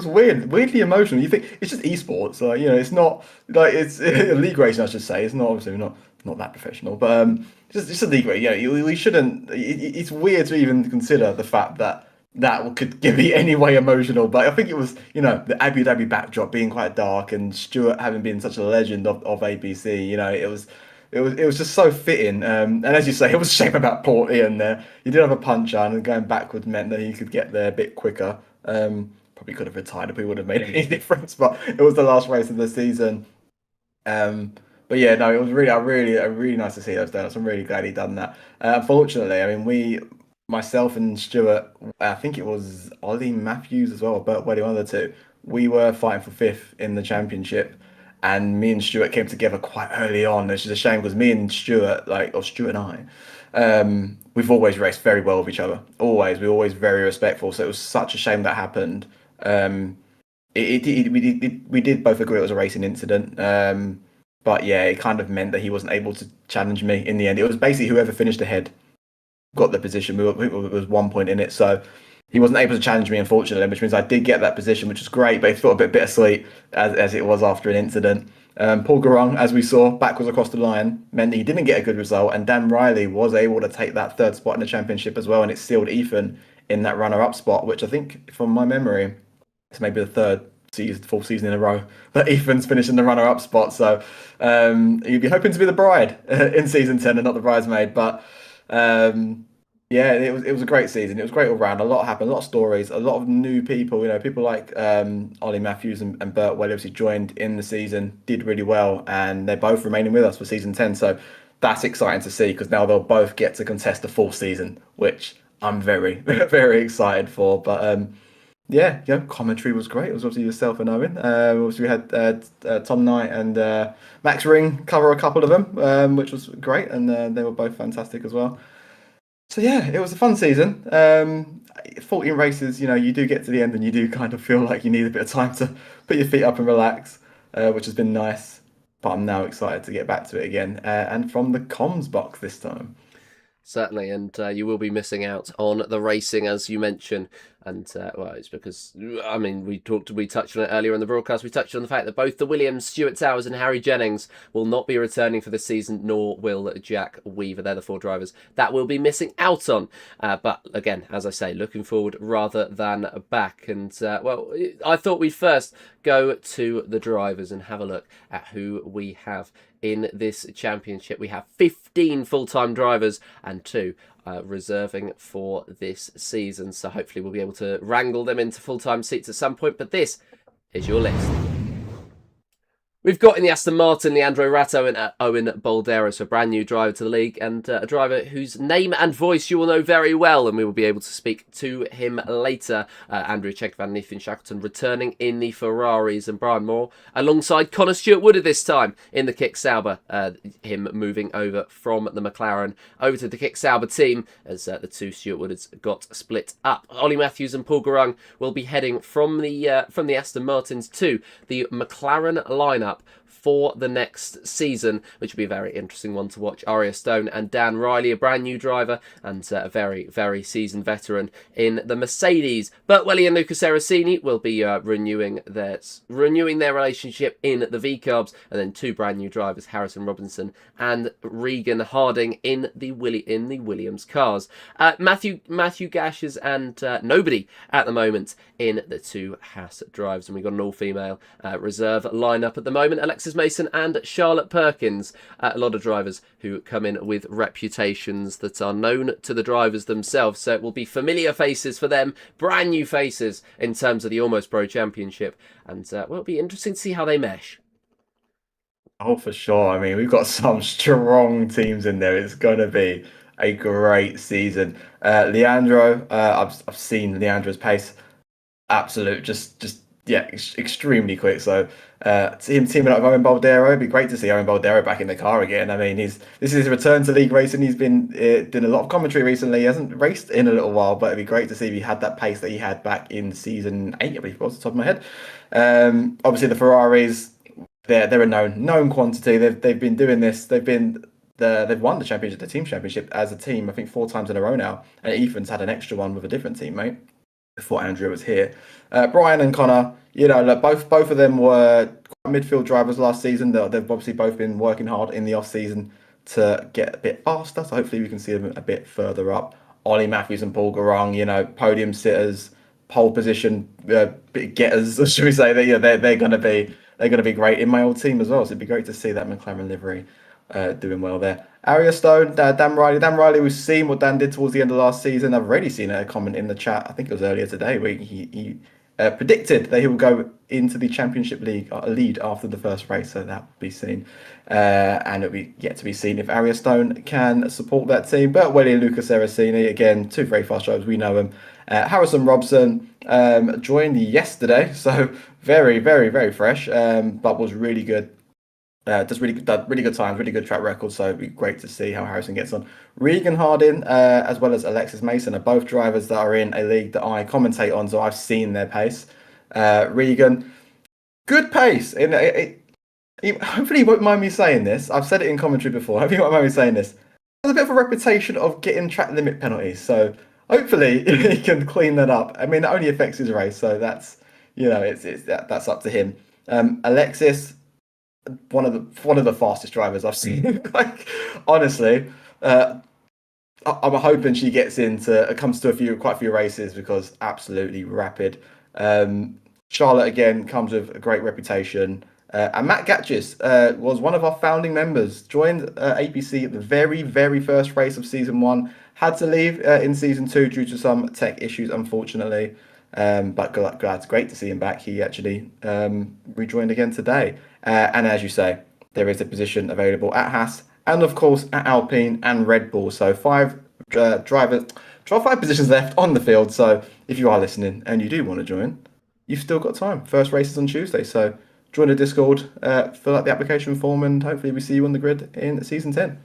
weird, weirdly emotional. You think it's just esports, you know, it's not like it's a league racing, I should say. It's not obviously not that professional, but just a league race. You know, we shouldn't. It's weird to even consider the fact that could be any way emotional, but I think it was, you know, the Abu Dhabi backdrop being quite dark and Stuart having been such a legend of ABC, you know, it was just so fitting. And as you say, it was a shame about Port Ian there. He did have a punch on, and going backwards meant that he could get there a bit quicker. Probably could have retired if it would have made any difference, but it was the last race of the season. But yeah, no, it was really nice to see those donuts. I'm really glad he done that. Unfortunately, I mean, myself and Stuart, I think it was Ollie Matthews as well, or Bert Weddy, one of the two, we were fighting for 5th in the championship, and me and Stuart came together quite early on. It's just a shame because me and Stuart, Stuart and I, we've always raced very well with each other. Always. We're always very respectful, so it was such a shame that happened. We did both agree it was a racing incident, but yeah, it kind of meant that he wasn't able to challenge me in the end. It was basically whoever finished ahead got the position. It was 1 point in it, so he wasn't able to challenge me, unfortunately, which means I did get that position, which was great, but it felt a bit bittersweet as it was after an incident. Paul Garung, as we saw, backwards across the line, meant that he didn't get a good result, and Dan Riley was able to take that 3rd spot in the championship as well, and it sealed Ethan in that runner-up spot, which I think, from my memory, it's maybe the 4th season in a row that Ethan's finished in the runner-up spot, so you'd be hoping to be the bride in season 10 and not the bridesmaid, but yeah, it was a great season. It was great all round. A lot happened, a lot of stories, a lot of new people. You know, people like Ollie Matthews and Bert Wells, who joined in the season, did really well, and they're both remaining with us for season 10. So that's exciting to see because now they'll both get to contest the 4th season, which I'm very, very excited for. But yeah, commentary was great. It was obviously yourself and Owen. Obviously we had Tom Knight and Max Ring cover a couple of them, which was great, and they were both fantastic as well. So yeah, it was a fun season. 14 races, you know, you do get to the end and you do kind of feel like you need a bit of time to put your feet up and relax, which has been nice. But I'm now excited to get back to it again, and from the comms box this time. Certainly, and you will be missing out on the racing, as you mentioned. And, well, it's because, I mean, we touched on it earlier in the broadcast. We touched on the fact that both the Williams, Stuart Towers and Harry Jennings will not be returning for this season, nor will Jack Weaver. They're the 4 drivers that we'll be missing out on. But, again, as I say, looking forward rather than back. And, well, I thought we'd first go to the drivers and have a look at who we have in this championship. We have 15 full-time drivers and 2 reserving for this season, so hopefully we'll be able to wrangle them into full-time seats at some point, but this is your list. We've got in the Aston Martin Leandro Ratto and Owen Boldero, so a brand new driver to the league, and a driver whose name and voice you will know very well, and we will be able to speak to him later. Andrew Check Van Neefen Shackleton returning in the Ferraris, and Brian Moore alongside Connor Stewart-Woodard this time in the Kick Sauber, him moving over from the McLaren over to the Kick Sauber team as the two Stewart-Woodards got split up. Ollie Matthews and Paul Garung will be heading from the Aston Martins to the McLaren lineup for the next season, which will be a very interesting one to watch. Aria Stone and Dan Riley, a brand new driver and a very, very seasoned veteran in the Mercedes. Bert Welly and Luca Seracini will be renewing their relationship in the V-Carbs, and then two brand new drivers, Harrison Robinson and Regan Harding in the Williams cars. Matthew Gashes and nobody at the moment in the two Haas drives, and we've got an all-female reserve lineup at the moment. Alexis Mason and Charlotte Perkins, a lot of drivers who come in with reputations that are known to the drivers themselves, so it will be familiar faces for them, brand new faces in terms of the Almost Pro Championship, and it'll be interesting to see how they mesh. Oh, for sure. I mean, we've got some strong teams in there. It's going to be a great season. Leandro, I've seen Leandro's pace. Absolute, extremely quick. So him teaming up with Owen Boldero, it'd be great to see Owen Boldero back in the car again. I mean, this is his return to league racing. He's been doing a lot of commentary recently. He hasn't raced in a little while, but it'd be great to see if he had that pace that he had back in season 8, I believe it was, off the top of my head. Obviously the Ferraris, they're a known quantity. They've been doing this. They've won the championship, the team championship as a team, I think 4 times in a row now. And Ethan's had an extra one with a different teammate before Andrew was here. Brian and Connor, look, both of them were midfield drivers last season. They've obviously both been working hard in the off season to get a bit faster. So hopefully we can see them a bit further up. Ollie Matthews and Paul Garung, podium sitters, pole position getters, should we say? They're going to be great in my old team as well. So it'd be great to see that McLaren livery doing well there. Aria Stone, Dan Riley, we've seen what Dan did towards the end of last season. I've already seen a comment in the chat, I think it was earlier today, where he predicted that he will go into the Championship lead after the first race, so that will be seen. And it'll be yet to be seen if Aria Stone can support that team. But Welly and Luca Seracini, again, two very fast drivers, we know them. Harrison Robson joined yesterday, so very, very, very fresh, but was really good. Does really good times, really good track record, so it'd be great to see how Harrison gets on. Regan Harding, as well as Alexis Mason, are both drivers that are in a league that I commentate on, so I've seen their pace. Regan, good pace. Hopefully he won't mind me saying this. I've said it in commentary before. Hopefully he won't mind me saying this. Has a bit of a reputation of getting track limit penalties, so hopefully he can clean that up. I mean, it only affects his race, so that's that's up to him. Alexis, one of the fastest drivers I've seen. Like, honestly, I'm hoping she comes to quite a few races, because absolutely rapid. Charlotte again comes with a great reputation. And Matt Gatchis was one of our founding members. Joined APC at the very, very first race of season 1. Had to leave in season 2 due to some tech issues, unfortunately. But glad, great to see him back. He actually rejoined again today. And as you say, there is a position available at Haas and, of course, at Alpine and Red Bull. So 5 positions left on the field. So if you are listening and you do want to join, you've still got time. First race is on Tuesday. So join the Discord, fill out the application form, and hopefully we see you on the grid in season 10.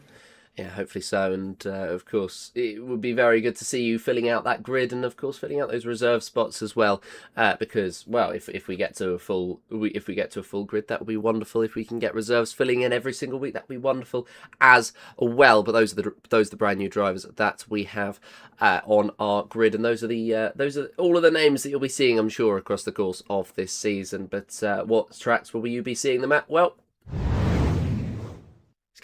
Yeah, hopefully so. And of course, it would be very good to see you filling out that grid, and of course filling out those reserve spots as well. Because, well, if we get to a full grid, that would be wonderful. If we can get reserves filling in every single week, that would be wonderful as well. But those are the brand new drivers that we have on our grid, and those are all of the names that you'll be seeing, I'm sure, across the course of this season. But what tracks will you be seeing them at? Well,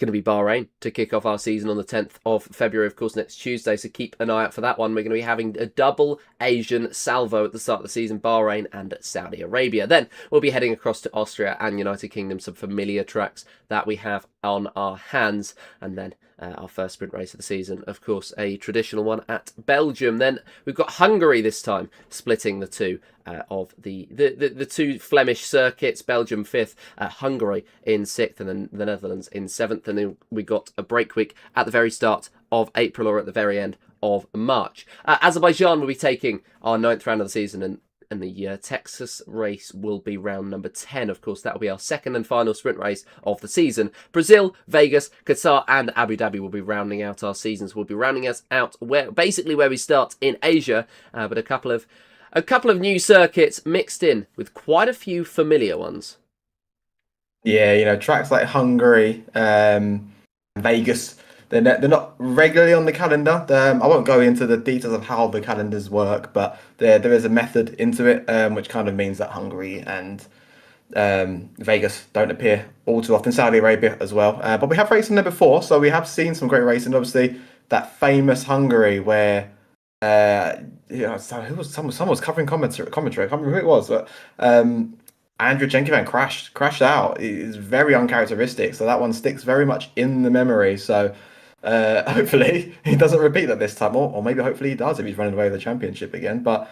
going to be Bahrain to kick off our season on the 10th of February, of course, next Tuesday, so keep an eye out for that one. We're going to be having a double Asian salvo at the start of the season, Bahrain and Saudi Arabia. Then we'll be heading across to Austria and United Kingdom, some familiar tracks that we have on our hands, and then our first sprint race of the season. Of course, a traditional one at Belgium. Then we've got Hungary this time, splitting the two of the two Flemish circuits. Belgium 5th, Hungary in 6th, and then the Netherlands in 7th. And then we got a break week at the very start of April or at the very end of March. Azerbaijan will be taking our 9th round of the season, and the Texas race will be round number 10. Of course, that will be our second and final sprint race of the season. Brazil, Vegas, Qatar and Abu Dhabi will be rounding out our seasons. We'll be rounding us out where we start in Asia, but a couple of new circuits mixed in with quite a few familiar ones. Yeah, tracks like Hungary, Vegas, they're not regularly on the calendar. I won't go into the details of how the calendars work, but there is a method into it, which kind of means that Hungary and Vegas don't appear all too often. Saudi Arabia as well, but we have racing there before, so we have seen some great racing. Obviously, that famous Hungary where someone was covering commentary. I can't remember who it was, but Andrew Jenkivan crashed out. It's very uncharacteristic, so that one sticks very much in the memory. So hopefully he doesn't repeat that this time, or maybe hopefully he does if he's running away with the championship again. But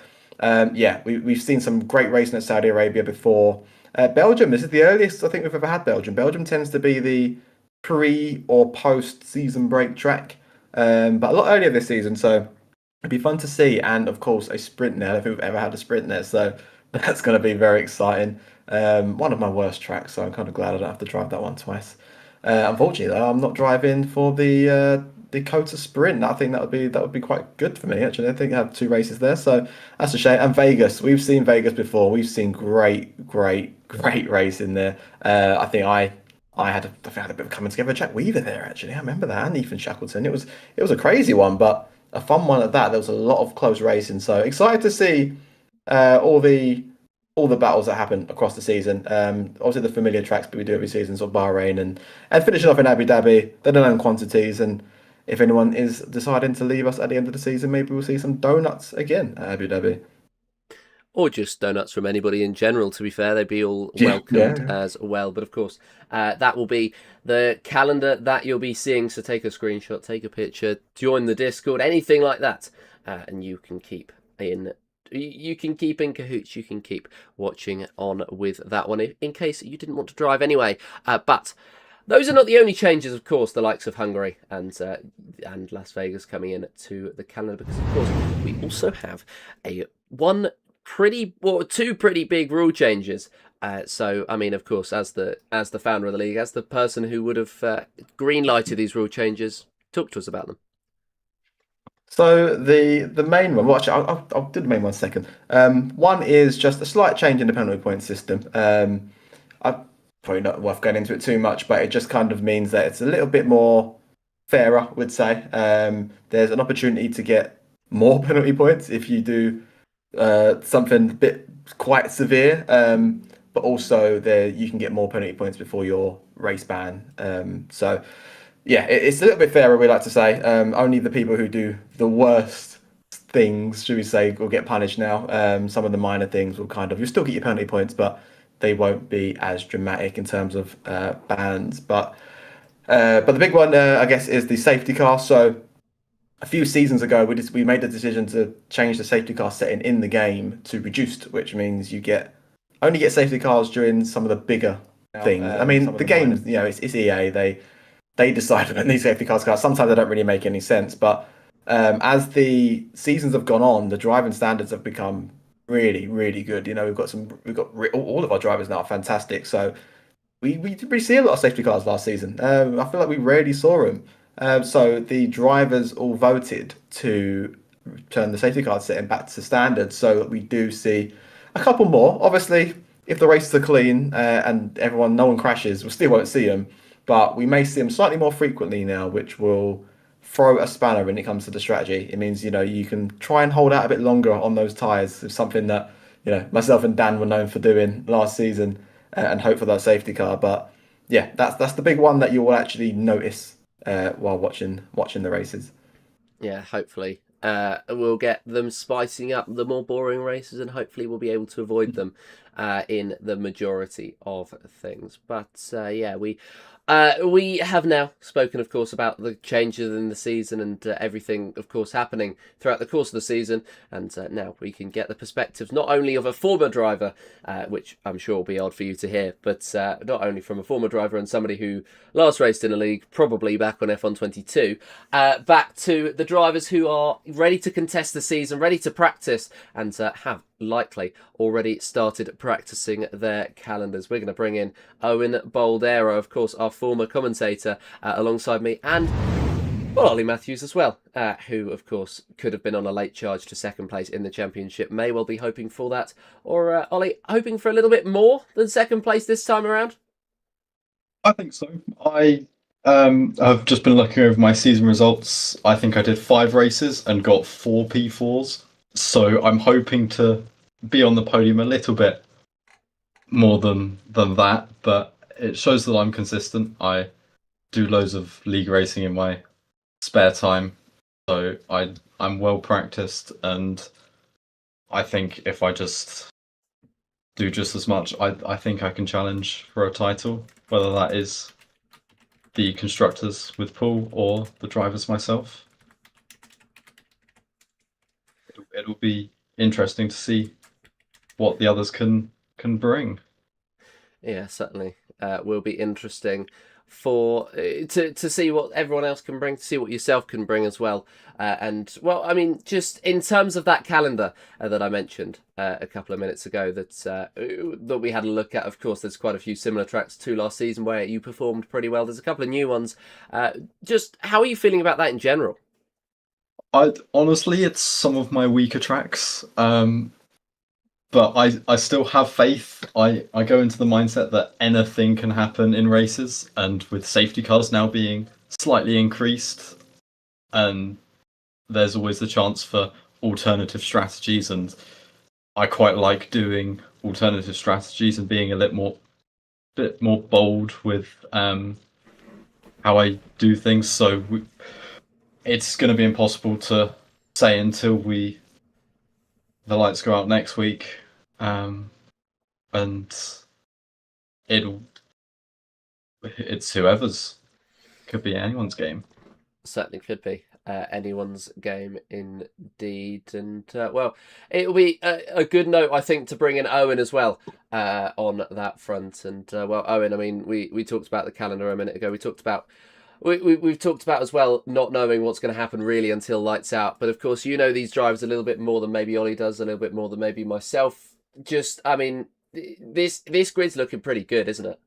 we've seen some great racing at Saudi Arabia before. Belgium, this is the earliest I think we've ever had Belgium. Belgium tends to be the pre or post season break track, but a lot earlier this season, so it'd be fun to see. And of course a sprint there. I don't think we've ever had a sprint there, so that's going to be very exciting. One of my worst tracks, so I'm kind of glad I don't have to drive that one twice. Unfortunately, though, I'm not driving for the Dakota Sprint. I think that would be quite good for me, actually. I think I have 2 races there, so that's a shame. And Vegas, we've seen Vegas before. We've seen great racing there. I think I had a bit of coming together. Jack Weaver there, actually. I remember that, and Ethan Shackleton. It was a crazy one, but a fun one at that. There was a lot of close racing, so excited to see all the battles that happen across the season. Obviously the familiar tracks we do every season, so Bahrain and finishing off in Abu Dhabi, the known quantities. And if anyone is deciding to leave us at the end of the season, maybe we'll see some donuts again at Abu Dhabi. Or just donuts from anybody in general, to be fair. They'd be all welcomed as well. But of course, that will be the calendar that you'll be seeing. So take a screenshot, take a picture, join the Discord, anything like that. And you can keep in cahoots, you can keep watching on with that one in case you didn't want to drive anyway. But those are not the only changes, of course, the likes of Hungary and Las Vegas coming in to the calendar, because of course we also have two pretty big rule changes. So, I mean, of course, as the founder of the league, as the person who would have green-lighted these rule changes, talk to us about them. So the main one, well, actually, I'll do the main one second. One is just a slight change in the penalty point system. Probably not worth going into it too much, but it just kind of means that it's a little bit more fairer, I would say. There's an opportunity to get more penalty points if you do something a bit quite severe, but also you can get more penalty points before your race ban. So yeah, it's a little bit fairer, we like to say. Only the people who do the worst things, should we say, will get punished now. Some of the minor things will you'll still get your penalty points, but they won't be as dramatic in terms of bans. But the big one, I guess, is the safety car. So a few seasons ago, we made the decision to change the safety car setting in the game to reduced, which means you only get safety cars during some of the bigger things. I mean, the game, it's EA. They decide when these safety cars come out. Sometimes they don't really make any sense, but as the seasons have gone on, the driving standards have become really, really good. All of our drivers now are fantastic. So we didn't really see a lot of safety cars last season. I feel like we rarely saw them. So the drivers all voted to turn the safety car setting back to standard, so that we do see a couple more. Obviously, if the races are clean and no one crashes, we still won't see them. But we may see them slightly more frequently now, which will throw a spanner when it comes to the strategy. It means, you can try and hold out a bit longer on those tyres. It's something that, myself and Dan were known for doing last season, and hope for that safety car. But yeah, that's the big one that you will actually notice while watching the races. Yeah, hopefully. We'll get them spicing up the more boring races, and hopefully we'll be able to avoid them in the majority of things. But we We have now spoken, of course, about the changes in the season and everything, of course, happening throughout the course of the season. And now we can get the perspectives not only of a former driver, which I'm sure will be odd for you to hear, but not only from a former driver and somebody who last raced in a league, probably back on F1 22, back to the drivers who are ready to contest the season, ready to practice, and have likely already started practicing their calendars. We're going to bring in Owen Boldero, of course, our former commentator, alongside me, and Ollie Matthews as well, who, of course, could have been on a late charge to second place in the championship. May well be hoping for that. Or, Ollie, hoping for a little bit more than second place this time around? I think so. I have just been looking over my season results. I think I did 5 races and got 4 P4s. So I'm hoping to be on the podium a little bit more than that, but it shows that I'm consistent. I do loads of league racing in my spare time, so I'm well practiced, and I think if I just do just as much, I think I can challenge for a title, whether that is the constructors with Paul or the drivers myself. It'll be interesting to see what the others can bring. Yeah, certainly will be interesting for to see what everyone else can bring, to see what yourself can bring as well. And well, I mean, just in terms of that calendar that I mentioned a couple of minutes ago, that we had a look at. Of course, there's quite a few similar tracks to last season where you performed pretty well. There's a couple of new ones. Just how are you feeling about that in general? Honestly, it's some of my weaker tracks, but I still have faith. I go into the mindset that anything can happen in races, and with safety cars now being slightly increased, and there's always the chance for alternative strategies, and I quite like doing alternative strategies and being a bit more bold with how I do things. So it's going to be impossible to say until the lights go out next week, and it's whoever's. Could be anyone's game. Certainly could be anyone's game indeed. And well, it'll be a good note, I think, to bring in Owen as well on that front. And well, Owen, I mean, we talked about the calendar a minute ago. We talked about we've talked about as well not knowing what's going to happen really until lights out. But of course, you know these drivers a little bit more than maybe Ollie does, a little bit more than maybe myself. Just, I mean, this grid's looking pretty good, isn't it?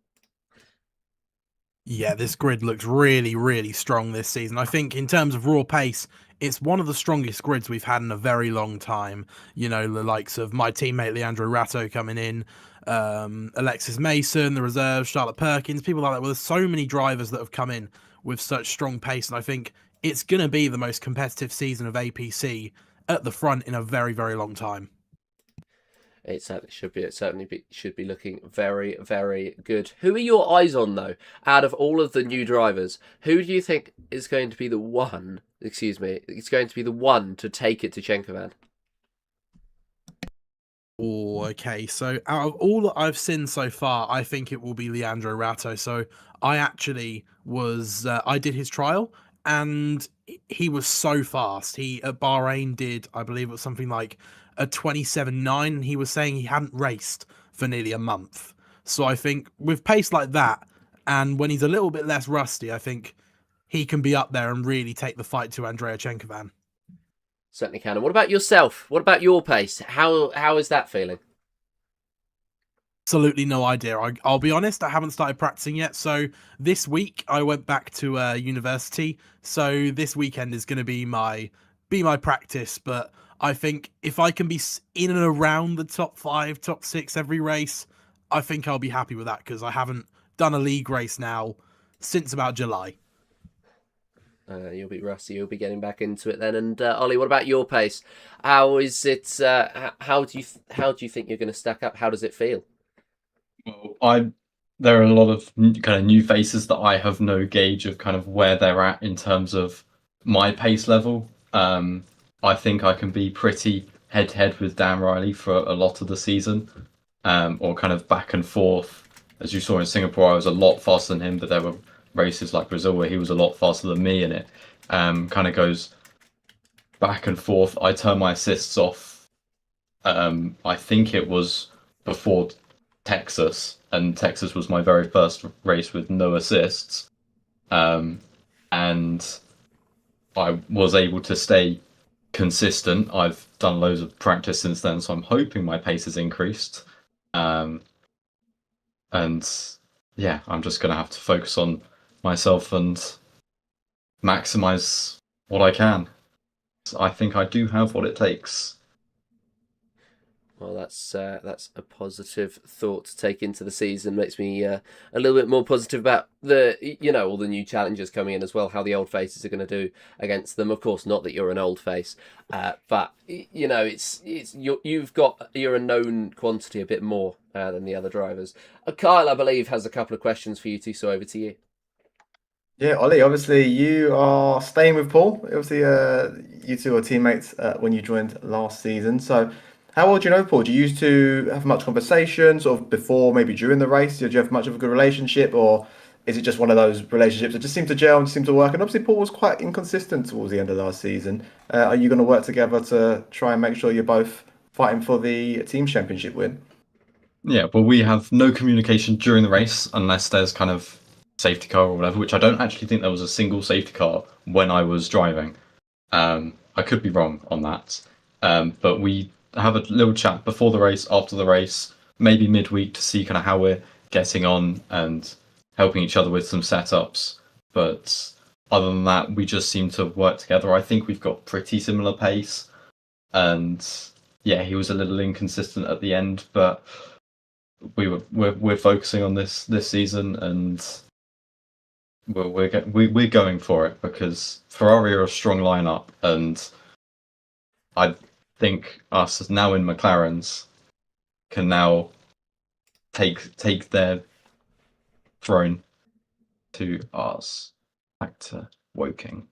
Yeah, this grid looks really, really strong this season. I think in terms of raw pace, it's one of the strongest grids we've had in a very long time. You know, the likes of my teammate Leandro Ratto coming in, Alexis Mason, the reserves, Charlotte Perkins, people like that. Well, there's so many drivers that have come in with such strong pace, and I think it's going to be the most competitive season of APC at the front in a very, very long time. It certainly should be. It certainly should be looking very, very good. Who are your eyes on, though, out of all of the new drivers? Who do you think is going to be the one, it's going to be the one to take it to Chenkovan? Oh, okay. So out of all that I've seen so far, I think it will be Leandro Ratto. So I actually was, I did his trial, and he was so fast. He, at Bahrain, did, I believe it was something like a 27.9, and he was saying he hadn't raced for nearly a month. So I think with pace like that, and when he's a little bit less rusty, I think he can be up there and really take the fight to Andrea Chenkovan. Certainly can. And what about yourself? What about your pace? How is that feeling? Absolutely no idea. I'll be honest, I haven't started practicing yet. So this week I went back to university. So this weekend is going to be my practice. But I think if I can be in and around the top 5, top 6 every race, I think I'll be happy with that, because I haven't done a league race now since about July. You'll be rusty. You'll be getting back into it then. And Ollie, what about your pace? How is it? How do you think you're going to stack up? How does it feel? Well, there are a lot of kind of new faces that I have no gauge of kind of where they're at in terms of my pace level. I think I can be pretty head-to-head with Dan Riley for a lot of the season, or kind of back and forth. As you saw in Singapore, I was a lot faster than him, but there were races like Brazil where he was a lot faster than me, and it kind of goes back and forth. I turn my assists off. I think it was before Texas, and Texas was my very first race with no assists. And I was able to stay consistent. I've done loads of practice since then, so I'm hoping my pace has increased. And yeah, I'm just going to have to focus on myself and maximize what I can. I think I do have what it takes. Well, that's a positive thought to take into the season. Makes me a little bit more positive about all the new challenges coming in as well. How the old faces are going to do against them. Of course, not that you're an old face, but you're a known quantity a bit more than the other drivers. Kyle, I believe, has a couple of questions for you two. So over to you. Yeah, Ollie, obviously you are staying with Paul. Obviously, you two are teammates when you joined last season. So, how well do you know Paul? Do you used to have much conversation sort of before, maybe during the race? Did you have much of a good relationship, or is it just one of those relationships that just seem to gel and seem to work? And obviously, Paul was quite inconsistent towards the end of last season. Are you going to work together to try and make sure you're both fighting for the team championship win? Yeah, well, we have no communication during the race unless there's kind of safety car or whatever, which I don't actually think there was a single safety car when I was driving. I could be wrong on that. But we have a little chat before the race, after the race, maybe midweek to see kind of how we're getting on and helping each other with some setups. But other than that, we just seem to work together. I think we've got pretty similar pace. And yeah, he was a little inconsistent at the end, but we're focusing on this season, and we're going for it because Ferrari are a strong lineup, and I think us now in McLarens can now take their throne to ours. Back to Woking.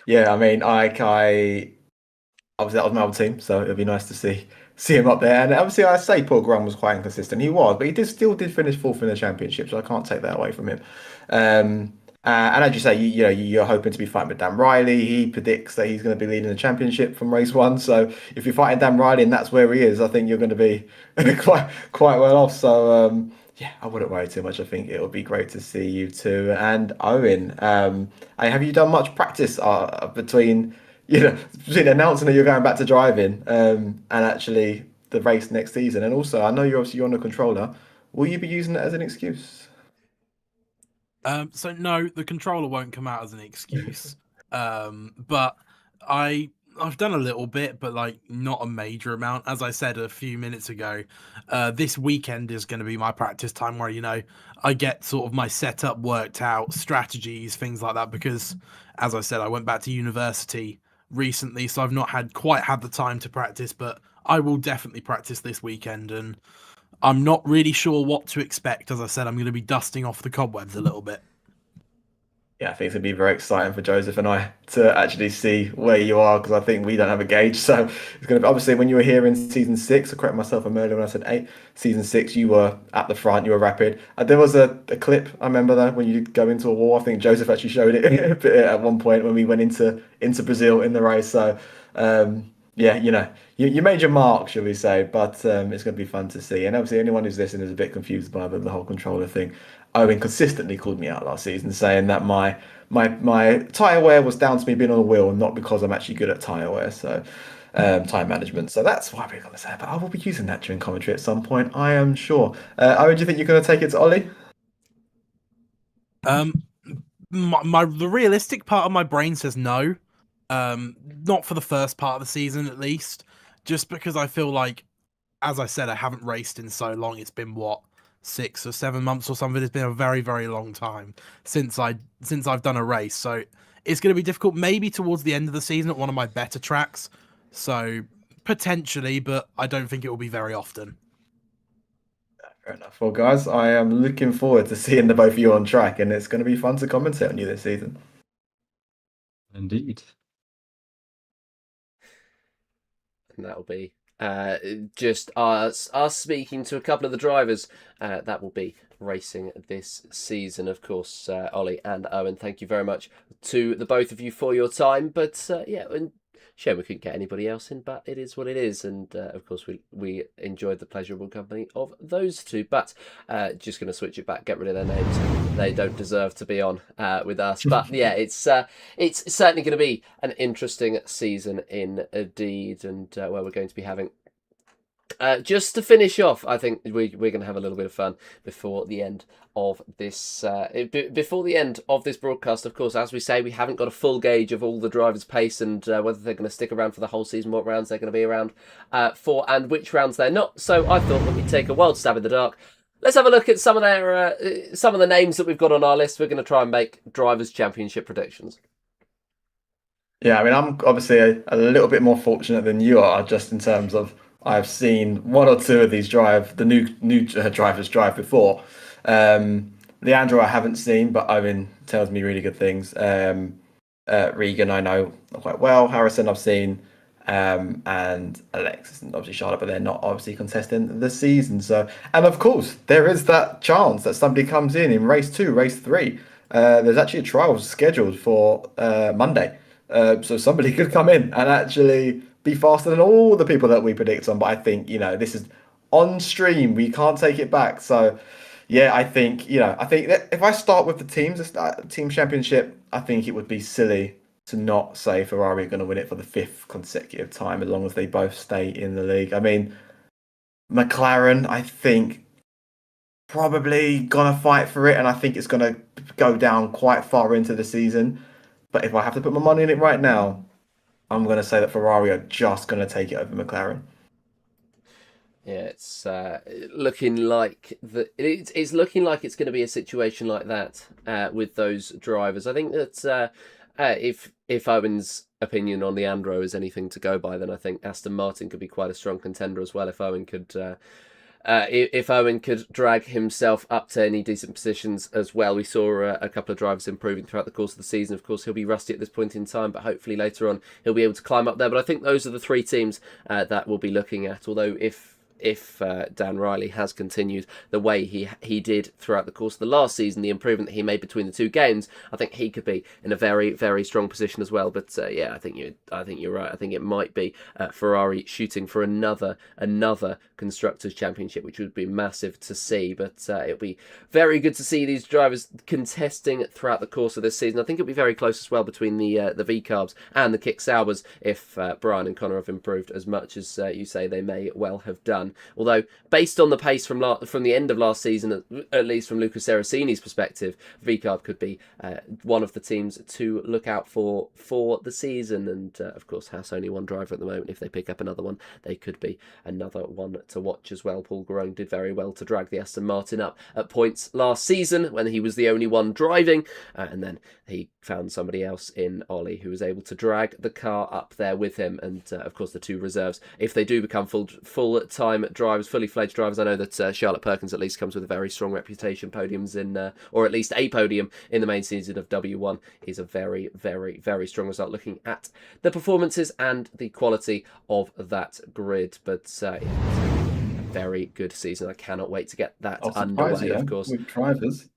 Yeah, I mean, I obviously that was my old team, so it'd be nice to see him up there. And obviously, I say Paul Graham was quite inconsistent. He was, but he still did finish fourth in the championship, so I can't take that away from him. And as you say, you're hoping to be fighting with Dan Riley. He predicts that he's going to be leading the championship from race one. So if you're fighting Dan Riley and that's where he is, I think you're going to be quite well off. So yeah, I wouldn't worry too much. I think it'll be great to see you two. And Owen, have you done much practice between announcing that you're going back to driving and actually the race next season? And also, I know you're on the controller. Will you be using it as an excuse? So no, the controller won't come out as an excuse. But I've done a little bit, but like not a major amount. As I said a few minutes ago, this weekend is going to be my practice time where, I get sort of my setup worked out, strategies, things like that, because as I said, I went back to university recently, so I've not quite had the time to practice, but I will definitely practice this weekend, and I'm not really sure what to expect. As I said, I'm going to be dusting off the cobwebs a little bit. Yeah, I think it's going to be very exciting for Joseph and I to actually see where you are, because I think we don't have a gauge. So it's going to be, obviously, when you were here in season 6, I correct myself earlier when I said 8, season 6, you were at the front, you were rapid. There was a clip, I remember that, when you go into a wall. I think Joseph actually showed it at one point when we went into Brazil in the race. So yeah, you made your mark, shall we say, but it's going to be fun to see. And obviously, anyone who's listening is a bit confused by the whole controller thing. Owen consistently called me out last season, saying that my tyre wear was down to me being on a wheel, not because I'm actually good at tyre wear, so tyre management. So that's why we're going to say it. But I will be using that during commentary at some point, I am sure. Owen, do you think you're going to take it to Ollie? The realistic part of my brain says no. Not for the first part of the season, at least, just because I feel like, as I said, I haven't raced in so long. It's been 6 or 7 months or something. It's been a very, very long time since I've done a race. So it's going to be difficult. Maybe towards the end of the season at one of my better tracks. So potentially, but I don't think it will be very often. Fair enough. Well, guys, I am looking forward to seeing the both of you on track, and it's going to be fun to commentate on you this season. Indeed. And that'll be just us speaking to a couple of the drivers that will be racing this season. Of course, Ollie and Owen, thank you very much to the both of you for your time. But and shame we couldn't get anybody else in, but it is what it is. And of course, we enjoyed the pleasurable company of those two. But just going to switch it back, get rid of their names. They don't deserve to be on with us. But yeah, it's certainly going to be an interesting season indeed, and where we're going to be having. Just to finish off, I think we're going to have a little bit of fun before the end of this. Before the end of this broadcast, of course, as we say, we haven't got a full gauge of all the drivers' pace and whether they're going to stick around for the whole season, what rounds they're going to be around for, and which rounds they're not. So I thought that we'd take a wild stab in the dark. Let's have a look at some of the names that we've got on our list. We're going to try and make drivers' championship predictions. Yeah, I mean, I'm obviously a little bit more fortunate than you are, just in terms of I've seen one or two of these the new drivers drive before. Leandro I haven't seen, but Owen tells me really good things. Regan I know quite well. Harrison I've seen, and Alexis and obviously Charlotte, but they're not obviously contesting the season. So, and of course there is that chance that somebody comes in race 2, race 3. There's actually a trial scheduled for Monday, so somebody could come in and actually be faster than all the people that we predict on. But I think, this is on stream. We can't take it back. So, yeah, I think that if I start with the teams, team championship, I think it would be silly to not say Ferrari are going to win it for the 5th consecutive time, as long as they both stay in the league. I mean, McLaren, I think, probably going to fight for it. And I think it's going to go down quite far into the season. But if I have to put my money in it right now, I'm going to say that Ferrari are just going to take it over McLaren. Yeah, it's looking like it's looking like it's going to be a situation like that with those drivers. I think that if Owen's opinion on Leandro is anything to go by, then I think Aston Martin could be quite a strong contender as well. If Owen could drag himself up to any decent positions as well. We saw a couple of drivers improving throughout the course of the season. Of course, he'll be rusty at this point in time, but hopefully later on he'll be able to climb up there. But I think those are the 3 teams that we'll be looking at. Although if Dan Riley has continued the way he did throughout the course of the last season, the improvement that he made between the 2 games, I think he could be in a very, very strong position as well. But I think you're right. I think it might be Ferrari shooting for another Constructors' Championship, which would be massive to see. But it'll be very good to see these drivers contesting throughout the course of this season. I think it'll be very close as well between the V-Carbs and the Kick Saubers if Brian and Connor have improved as much as you say they may well have done. Although, based on the pace from the end of last season, at least from Luca Seracini's perspective, V-Carb could be one of the teams to look out for the season. And of course, Haas only one driver at the moment. If they pick up another one, they could be another one to watch as well. Paul Garone did very well to drag the Aston Martin up at points last season when he was the only one driving, and then he found somebody else in Ollie who was able to drag the car up there with him. And of course, the 2 reserves, if they do become full-time drivers, fully fledged drivers. I know that Charlotte Perkins at least comes with a very strong reputation. Podiums in, or at least a podium in the main season of W1 is a very, very, very strong result looking at the performances and the quality of that grid. But it's a very good season. I cannot wait to get that underway, of course. With drivers.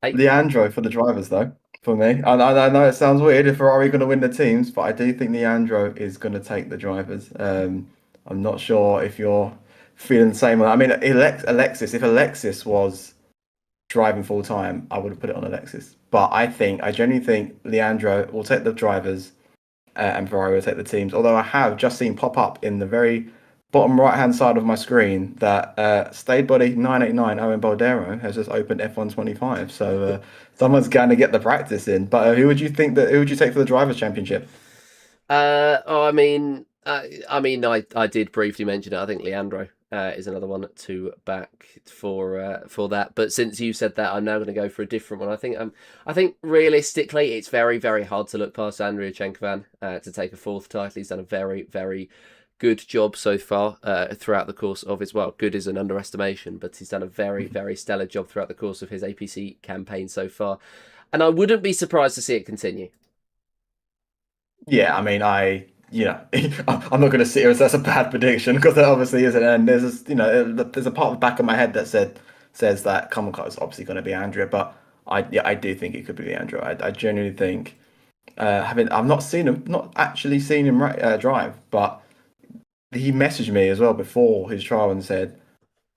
Leandro for the drivers, though, for me. I know it sounds weird if Ferrari are going to win the teams, but I do think Leandro is going to take the drivers. I'm not sure if you're feeling the same. I mean, Alexis, if Alexis was driving full time, I would have put it on Alexis. But I genuinely think Leandro will take the drivers and Ferrari will take the teams. Although I have just seen pop up in the very bottom right-hand side of my screen that Stadebody 989 Owen Baldero has just opened F1 25. So someone's going to get the practice in. But who would you take for the Drivers' Championship? I did briefly mention it. I think Leandro is another one to back for that. But since you said that, I'm now going to go for a different one. I think realistically, it's very, very hard to look past Andrea Chenkovan to take a 4th title. He's done a very, very good job so far throughout the course of his, well, good is an underestimation, but he's done a very, very stellar job throughout the course of his APC campaign so far. And I wouldn't be surprised to see it continue. Yeah, I mean, I you know, I'm not going to sit here and say that's a bad prediction because that obviously isn't. And there's there's a part of the back of my head that says that Common Cut is obviously going to be Andrea, but I do think it could be Andrea. I genuinely think I've not actually seen him drive, but he messaged me as well before his trial and said,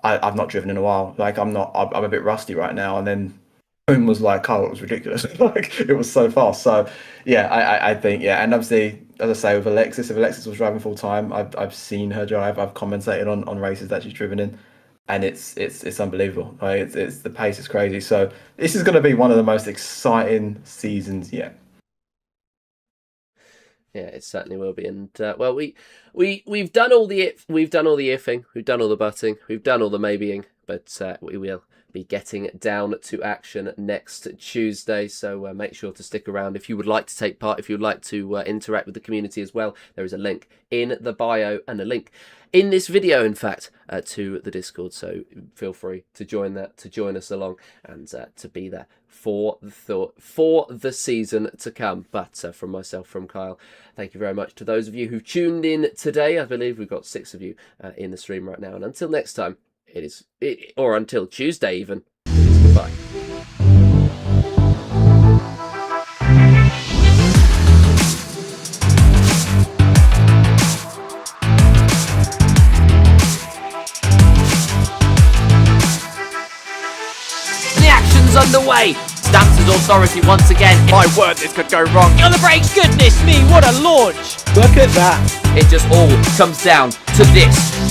I've not driven in a while. Like I'm a bit rusty right now. And then boom was like, oh, it was ridiculous. Like it was so fast. So yeah, I think, yeah. And obviously, as I say, with Alexis, if Alexis was driving full time, I've seen her drive. I've commentated on races that she's driven in, and it's unbelievable. Like it's the pace is crazy. So this is going to be one of the most exciting seasons yet. Yeah, it certainly will be. And well, we've done all the ifing, we've done all the butting, we've done all the maybeing, but we will be getting down to action next Tuesday. So make sure to stick around if you would like to take part, if you would like to interact with the community as well. There is a link in the bio and a link in this video, in fact, to the Discord. So feel free to join that, to join us along, and to be there for the season to come. But from myself, from Kyle, thank you very much to those of you who tuned in today. I believe we've got 6 of you in the stream right now. And until next time, or until Tuesday even, goodbye. The action's underway. Stamps' authority once again. My word, this could go wrong. On the brakes, goodness me, what a launch! Look at that. It just all comes down to this.